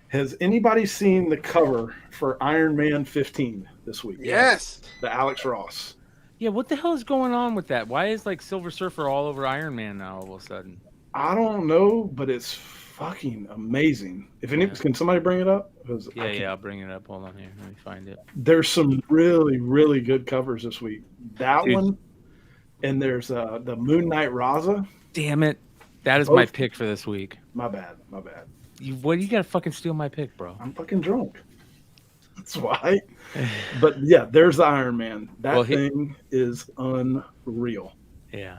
has anybody seen the cover for Iron Man 15 this week? Yes. The Alex Ross. Yeah, what the hell is going on with that? Why is like Silver Surfer all over Iron Man now all of a sudden? I don't know, but it's fucking amazing. Can somebody bring it up? Yeah, I'll bring it up. Hold on here. Let me find it. There's some really, really good covers this week. That Dude. one, and there's the Moon Knight Raza. Damn it. That is my pick for this week. My bad. You gotta fucking steal my pick, bro. I'm fucking drunk. That's why. But yeah, there's the Iron Man. That thing is unreal. Yeah.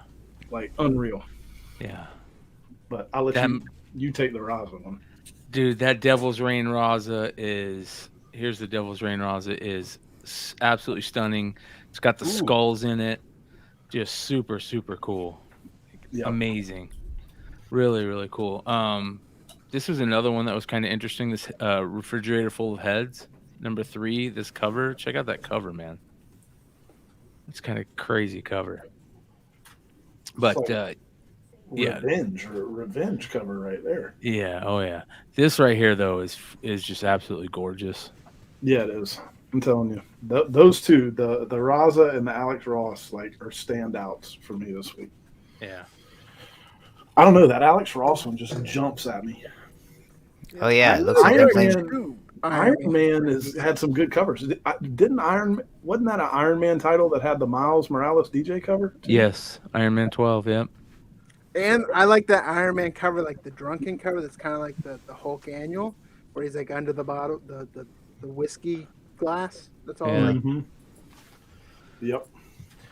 Like unreal. Yeah. But I'll let you take the Raza one. Dude, that Devil's Reign Raza here's the Devil's Reign Raza is absolutely stunning. It's got the skulls in it. Just super, super cool. Yep. Amazing. Really, really cool. This was another one that was kind of interesting. This Refrigerator Full of Heads, number 3. This cover, check out that cover, man. It's kind of crazy cover. But yeah, revenge cover right there. Yeah, oh yeah. This right here though is just absolutely gorgeous. Yeah, it is. I'm telling you, those two, the Raza and the Alex Ross, are standouts for me this week. Yeah. I don't know, that Alex Ross one just jumps at me. Oh yeah, it looks like Iron Man had some good covers. Wasn't that an Iron Man title that had the Miles Morales DJ cover too? Yes, Iron Man 12. Yep. And I like that Iron Man cover, like the drunken cover. That's kind of like the Hulk annual, where he's like under the bottle, the whiskey glass. That's all. Yeah. Mm-hmm. Yep.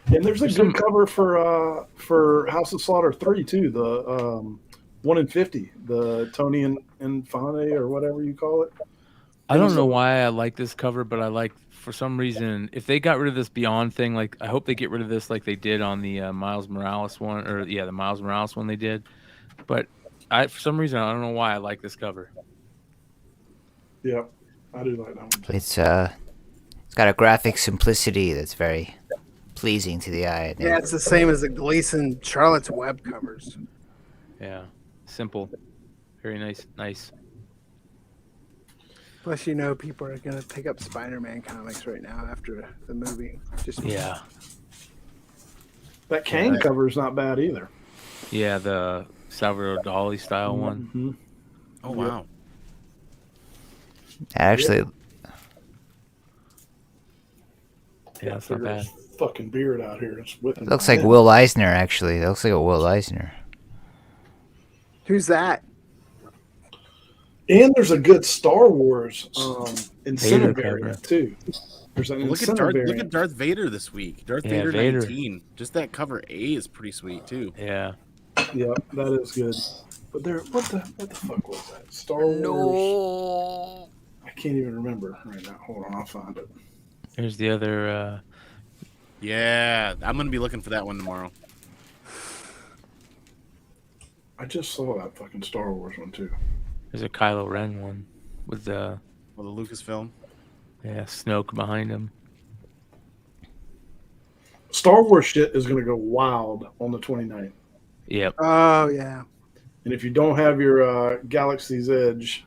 And there's a good cover for House of Slaughter 3 too. The 1 in 50, the Tony and Infante or whatever you call it. I don't know why I like this cover, but I like, for some reason, if they got rid of this Beyond thing, I hope they get rid of this like they did on the Miles Morales one, the Miles Morales one they did. But for some reason, I don't know why I like this cover. Yeah, I do like that one. It's got a graphic simplicity that's very pleasing to the eye. Yeah, it's the same as the Gleason Charlotte's Web covers. Yeah, simple, very nice. Plus, people are going to pick up Spider-Man comics right now after the movie. Yeah. That Kang cover is not bad either. Yeah, the Salvador Dali style one. Mm-hmm. Oh, wow. Actually, Yeah, it's not bad. Fucking beard out here. It's whipping. it looks like Will Eisner, actually. It looks like a Will Eisner. Who's that? And there's a good Star Wars incentive Vader variant too. There's an Look incentive at variant. Darth Vader this week. Darth Yeah, Vader Vader. 19. Just that cover A is pretty sweet too. Yeah. Yep, that is good. But there, what the fuck was that? Star Wars. No. I can't even remember right now. Hold on, I'll find it. There's the other. Yeah, I'm gonna be looking for that one tomorrow. I just saw that fucking Star Wars one too. There's a Kylo Ren one with the Well, the Lucasfilm. Snoke behind him. Star Wars shit is gonna go wild on the 29th. Yep. Oh yeah. And if you don't have your Galaxy's Edge,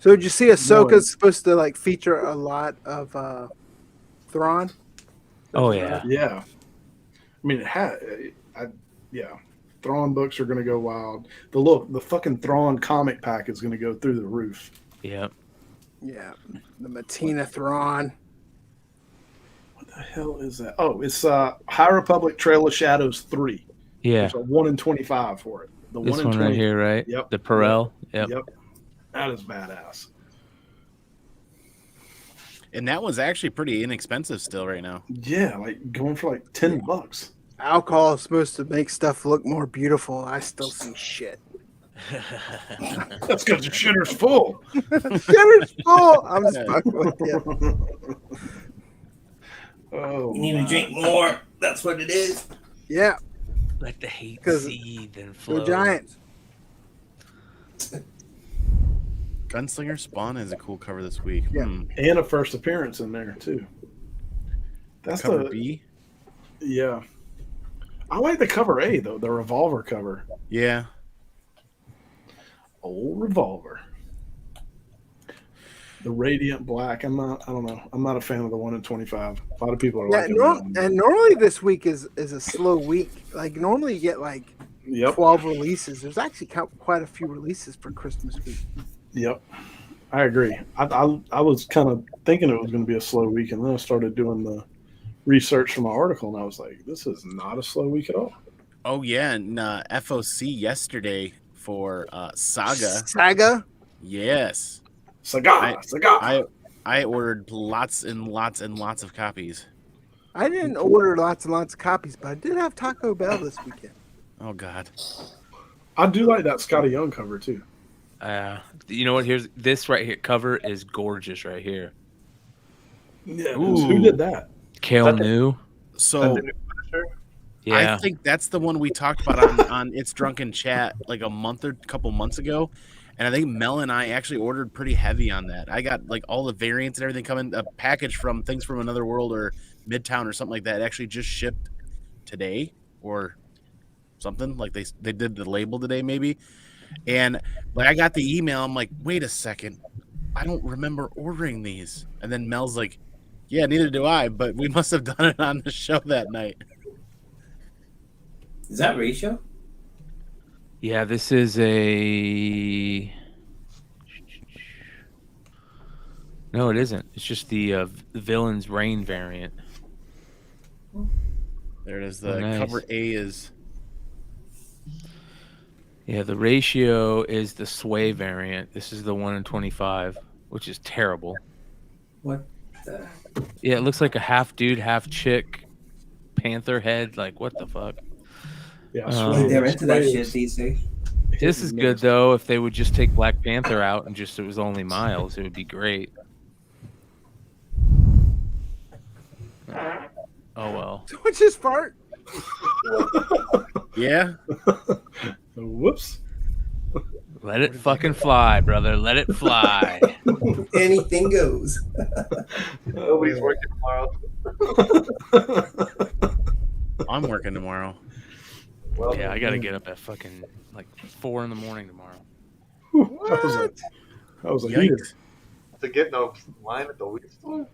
So did you see Ahsoka's supposed to like feature a lot of Thrawn? Oh yeah. yeah. I mean, yeah. Thrawn books are gonna go wild. The fucking Thrawn comic pack is gonna go through the roof. Yep. Yeah, the Matina Thrawn. What the hell is that? Oh, it's High Republic Trail of Shadows 3. Yeah. There's a 1 in 25 for it. The This 1 in one 20. right here, right? Yep. The Perel. Yep. That is badass. And that one's actually pretty inexpensive still right now. Yeah, like going for like $10. Alcohol is supposed to make stuff look more beautiful. I still see shit. That's because the shitter's full. Shitter's full. I'm just fucking with you. Oh, You need to drink more. That's what it is. Yeah, Let the hate 'Cause seethe and flow. go Giants. Gunslinger Spawn is a cool cover this week. Yeah. and a first appearance in there too. That's Cover the B. yeah. I like the cover A though, the revolver cover. Yeah. Old revolver. The radiant black. I don't know. I'm not a fan of the 1 in 25. A lot of people are like And normally this week is a slow week. Like normally you get like 12 releases. There's actually quite a few releases for Christmas week. Yep. I agree. I was kind of thinking it was going to be a slow week, and then I started doing the research for my article, and I was like, this is not a slow week at all. Oh yeah, and FOC yesterday for Saga. Saga? Yes. Saga. I ordered lots and lots and lots of copies. I didn't order lots and lots of copies, but I did have Taco Bell this weekend. Oh God. I do like that Scotty Young cover too. You know what? Here's this right here. Cover is gorgeous right here. Yeah. Who did that? Kale New. So Yeah. I think that's the one we talked about on It's Drunken Chat like a couple months ago. And I think Mel and I actually ordered pretty heavy on that. I got like all the variants and everything coming, a package from Things from Another World or Midtown or something like that. It actually just shipped today or something. Like they did the label today maybe. And like I got the email. I'm like, wait a second. I don't remember ordering these. And then Mel's like, yeah, neither do I. But we must have done it on the show that night. Is that ratio? Yeah, this is a. No, it isn't. It's just the Villain's Reign variant. There it is. The nice. cover A is. Yeah, the ratio is the Sway variant. This is the 1 in 25, which is terrible. What the? Yeah, it looks like a half dude, half chick panther head. Like, what the fuck? Yeah, They're into that shit these days. This is good, though. If they would just take Black Panther out and just it was only Miles, it would be great. Oh, well. What's his fart? Yeah. Whoops. Let it fucking fly, brother. Let it fly. Anything goes. Nobody's working tomorrow. I'm working tomorrow. Well, Yeah, I got to get up at fucking like 4 in the morning tomorrow. That was a heater. Yikes. to get no line at the weed store.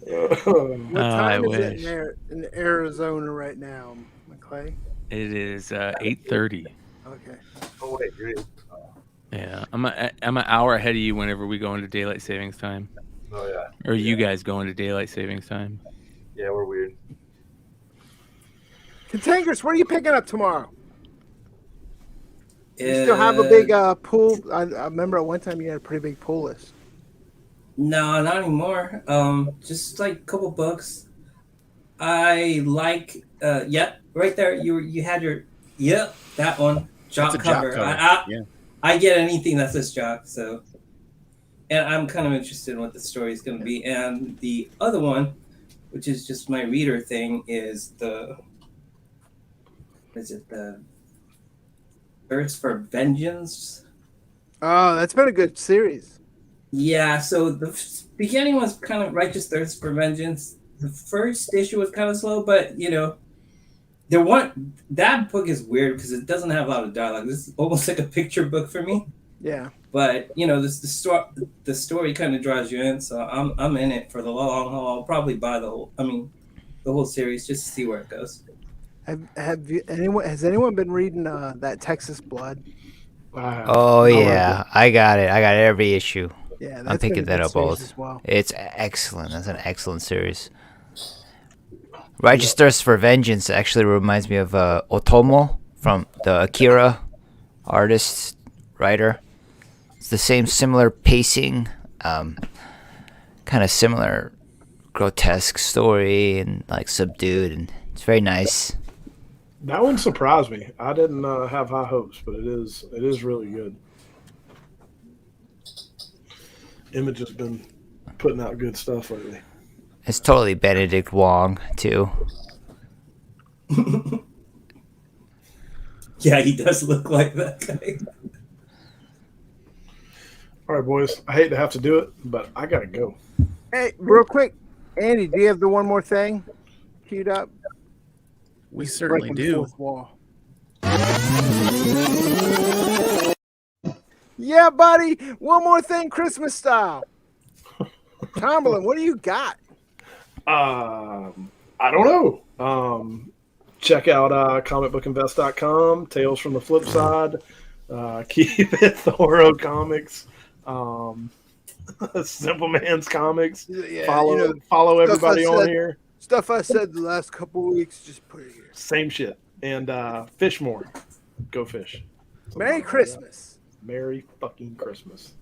What time is wish. it in Arizona right now, McClay? It is 8:30. Okay. Oh wait, you're Yeah, I'm an hour ahead of you whenever we go into daylight savings time. oh yeah. Or you guys go into daylight savings time. Yeah, we're weird. Cantankerous, what are you picking up tomorrow? You still have a big pool? I remember at one time you had a pretty big pool list. No, not anymore. Just like a couple books. I like, yep, right there. You had your, yep, that one. That's Jock a jock cover. cover. I, Yeah. I get anything that says jock, so. And I'm kind of interested in what the story is going to be. And the other one, which is just my reader thing, is the Thirst for Vengeance? Oh, that's been a good series. Yeah, so the beginning was kind of Righteous Thirst for Vengeance. The first issue was kind of slow, but that book is weird because it doesn't have a lot of dialogue. This is almost like a picture book for me. Yeah. But the story kind of draws you in, so I'm in it for the long haul. I'll probably buy the whole series just to see where it goes. Has anyone been reading that Texas Blood? Oh yeah, I got it. I got every issue. Yeah, I'm picking that up all. Well. It's excellent. That's an excellent series. Righteous Thirst for Vengeance actually reminds me of Otomo from the Akira artist writer. It's the same similar pacing, kind of similar grotesque story and like subdued, and it's very nice. That one surprised me. I didn't have high hopes, but it is really good. Image has been putting out good stuff lately. It's totally Benedict Wong too. Yeah, he does look like that guy. All right, boys. I hate to have to do it, but I gotta go. Hey, real quick, Andy, do you have the one more thing queued up? We certainly Breaking do. fourth wall. Yeah, buddy. One more thing, Christmas style. Tomberlin, what do you got? I don't know. Check out comicbookinvest.com, Tales from the Flip Side, Keep It Thorough Comics, Simple Man's Comics. Yeah, follow everybody on here. Stuff I said the last couple of weeks, just put it here. Same shit. And fish more. Go fish. Merry Christmas. Merry fucking Christmas.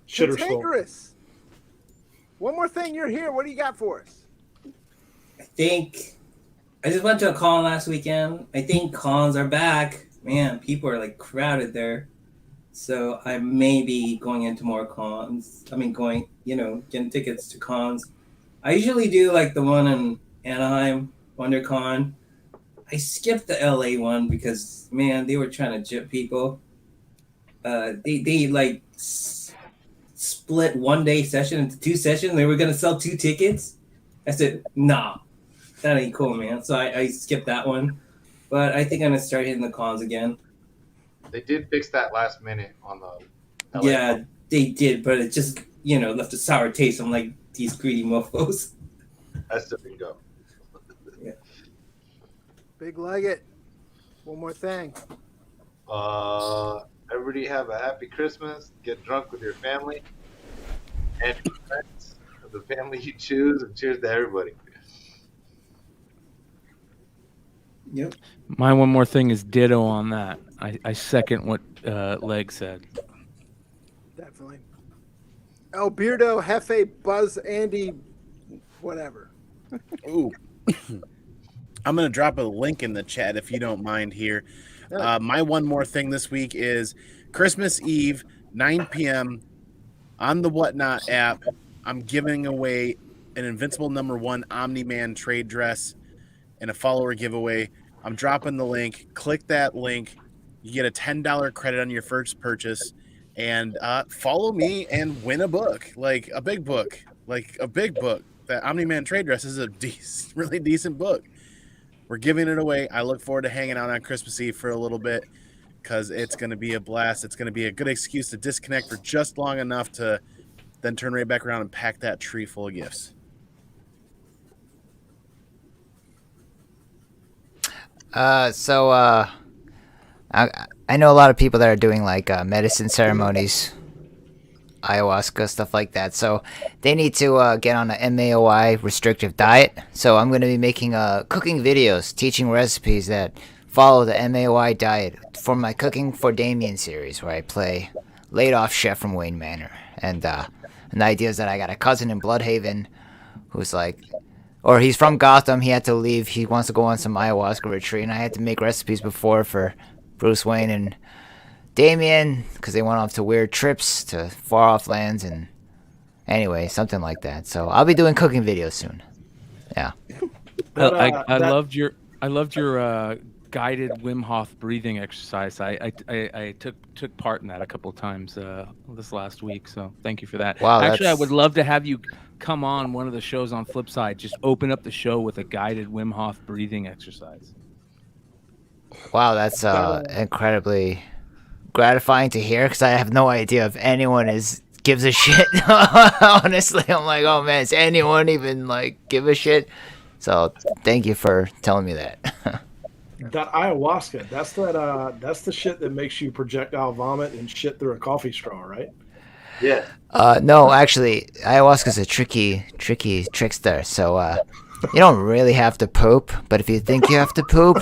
Shitter slow. Cantankerous. One more thing, you're here. What do you got for us? I think I just went to a con last weekend. I think cons are back. Man, people are like crowded there. So I may be going into more cons. I mean, getting tickets to cons. I usually do like the one in Anaheim, WonderCon. I skipped the LA one because, man, they were trying to jip people. They like split 1 day session into 2 sessions. They were going to sell 2 tickets. I said, nah, that ain't cool, man. So I skipped that one. But I think I'm going to start hitting the cons again. They did fix that last minute on the LA Yeah, one. they did, but it just, left a sour taste. I'm like, these greedy mofos. That still can go. Yeah. Big Leggett. One more thing. Everybody have a happy Christmas. Get drunk with your family and your friends, the family you choose, and cheers to everybody. Yep. My one more thing is ditto on that. I second what Leg said. Definitely. El Beardo, Hefe, Buzz, Andy, whatever. Ooh. I'm going to drop a link in the chat if you don't mind here. My one more thing this week is Christmas Eve, 9 p.m. on the Whatnot app. I'm giving away an Invincible #1 Omni-Man trade dress and a follower giveaway. I'm dropping the link. Click that link. You get a $10 credit on your first purchase. And follow me and win a book, like a big book. That Omni-Man trade dress is a really decent book. We're giving it away. I look forward to hanging out on Christmas Eve for a little bit because it's going to be a blast. It's going to be a good excuse to disconnect for just long enough to then turn right back around and pack that tree full of gifts. I know a lot of people that are doing like medicine ceremonies, ayahuasca, stuff like that. So they need to get on a MAOI restrictive diet. So I'm going to be making cooking videos teaching recipes that follow the MAOI diet for my Cooking for Damien series, where I play laid-off chef from Wayne Manor. And the idea is that I got a cousin in Bloodhaven who's like or he's from Gotham. He had to leave. He wants to go on some ayahuasca retreat, and I had to make recipes before for Bruce Wayne and Damian because they went off to weird trips to far off lands, and anyway, something like that. So I'll be doing cooking videos soon. Yeah. I loved your guided Wim Hof breathing exercise. I took part in that a couple of times this last week. So thank you for that. Wow, actually, I would love to have you come on one of the shows on Flipside. Just open up the show with a guided Wim Hof breathing exercise. Wow, that's incredibly gratifying to hear because I have no idea if anyone gives a shit. Honestly, I'm like, oh man, does anyone even give a shit? So thank you for telling me that. That ayahuasca, that's the shit that makes you projectile vomit and shit through a coffee straw, right? Yeah. No, actually, ayahuasca's a tricky trickster. So you don't really have to poop, but if you think you have to poop,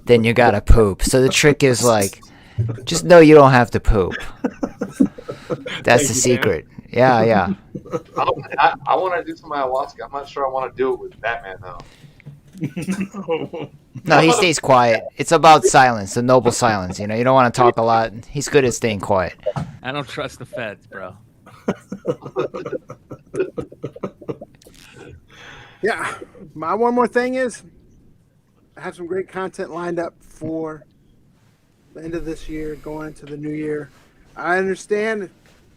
then you gotta poop. So the trick is just know you don't have to poop. That's the secret. Man. Yeah. I want to do some ayahuasca. I'm not sure I want to do it with Batman though. No, he stays quiet. It's about silence, the noble silence. You don't want to talk a lot. He's good at staying quiet. I don't trust the feds, bro. Yeah. My one more thing is I have some great content lined up for the end of this year, going into the new year. I understand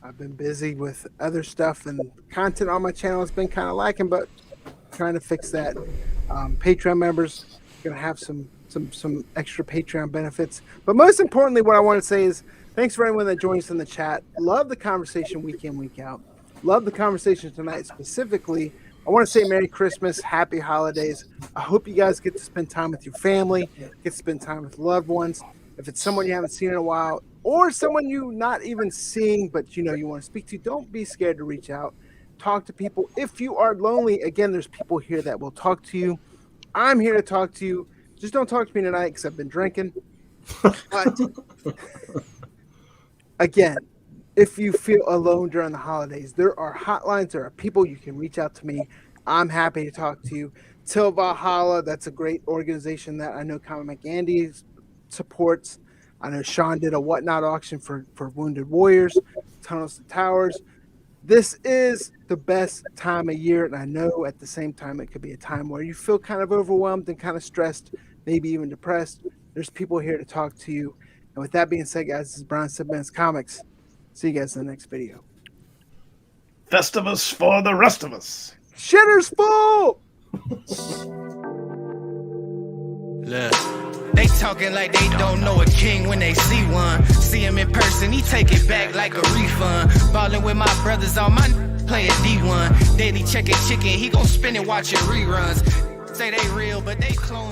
I've been busy with other stuff and content on my channel has been kind of lacking, but trying to fix that. Patreon members going to have some extra Patreon benefits. But most importantly, what I want to say is thanks for everyone that joins us in the chat. Love the conversation week in, week out. Love the conversation tonight specifically. I want to say Merry Christmas, Happy Holidays. I hope you guys get to spend time with your family, get to spend time with loved ones. If it's someone you haven't seen in a while, or someone you not even seeing, but you want to speak to, don't be scared to reach out. Talk to people. If you are lonely, again, there's people here that will talk to you. I'm here to talk to you. Just don't talk to me tonight because I've been drinking. But again, if you feel alone during the holidays, there are hotlines. There are people you can reach out to me. I'm happy to talk to you. Till Valhalla, that's a great organization that I know Common McAndy supports. I know Sean did a Whatnot auction for Wounded Warriors, Tunnels to Towers. This is the best time of year, and I know at the same time it could be a time where you feel kind of overwhelmed and kind of stressed, maybe even depressed. There's people here to talk to you. And with that being said, guys, this is Brian Sidman's Comics. See you guys in the next video. Festivus for the rest of us. Shitter's full! They talking like they don't know a king when they see one. See him in person, he take it back like a refund. Ballin' with my brothers, all my playing D1. Daily checking chicken, he gon' spin it watching reruns. Say they real, but they clone.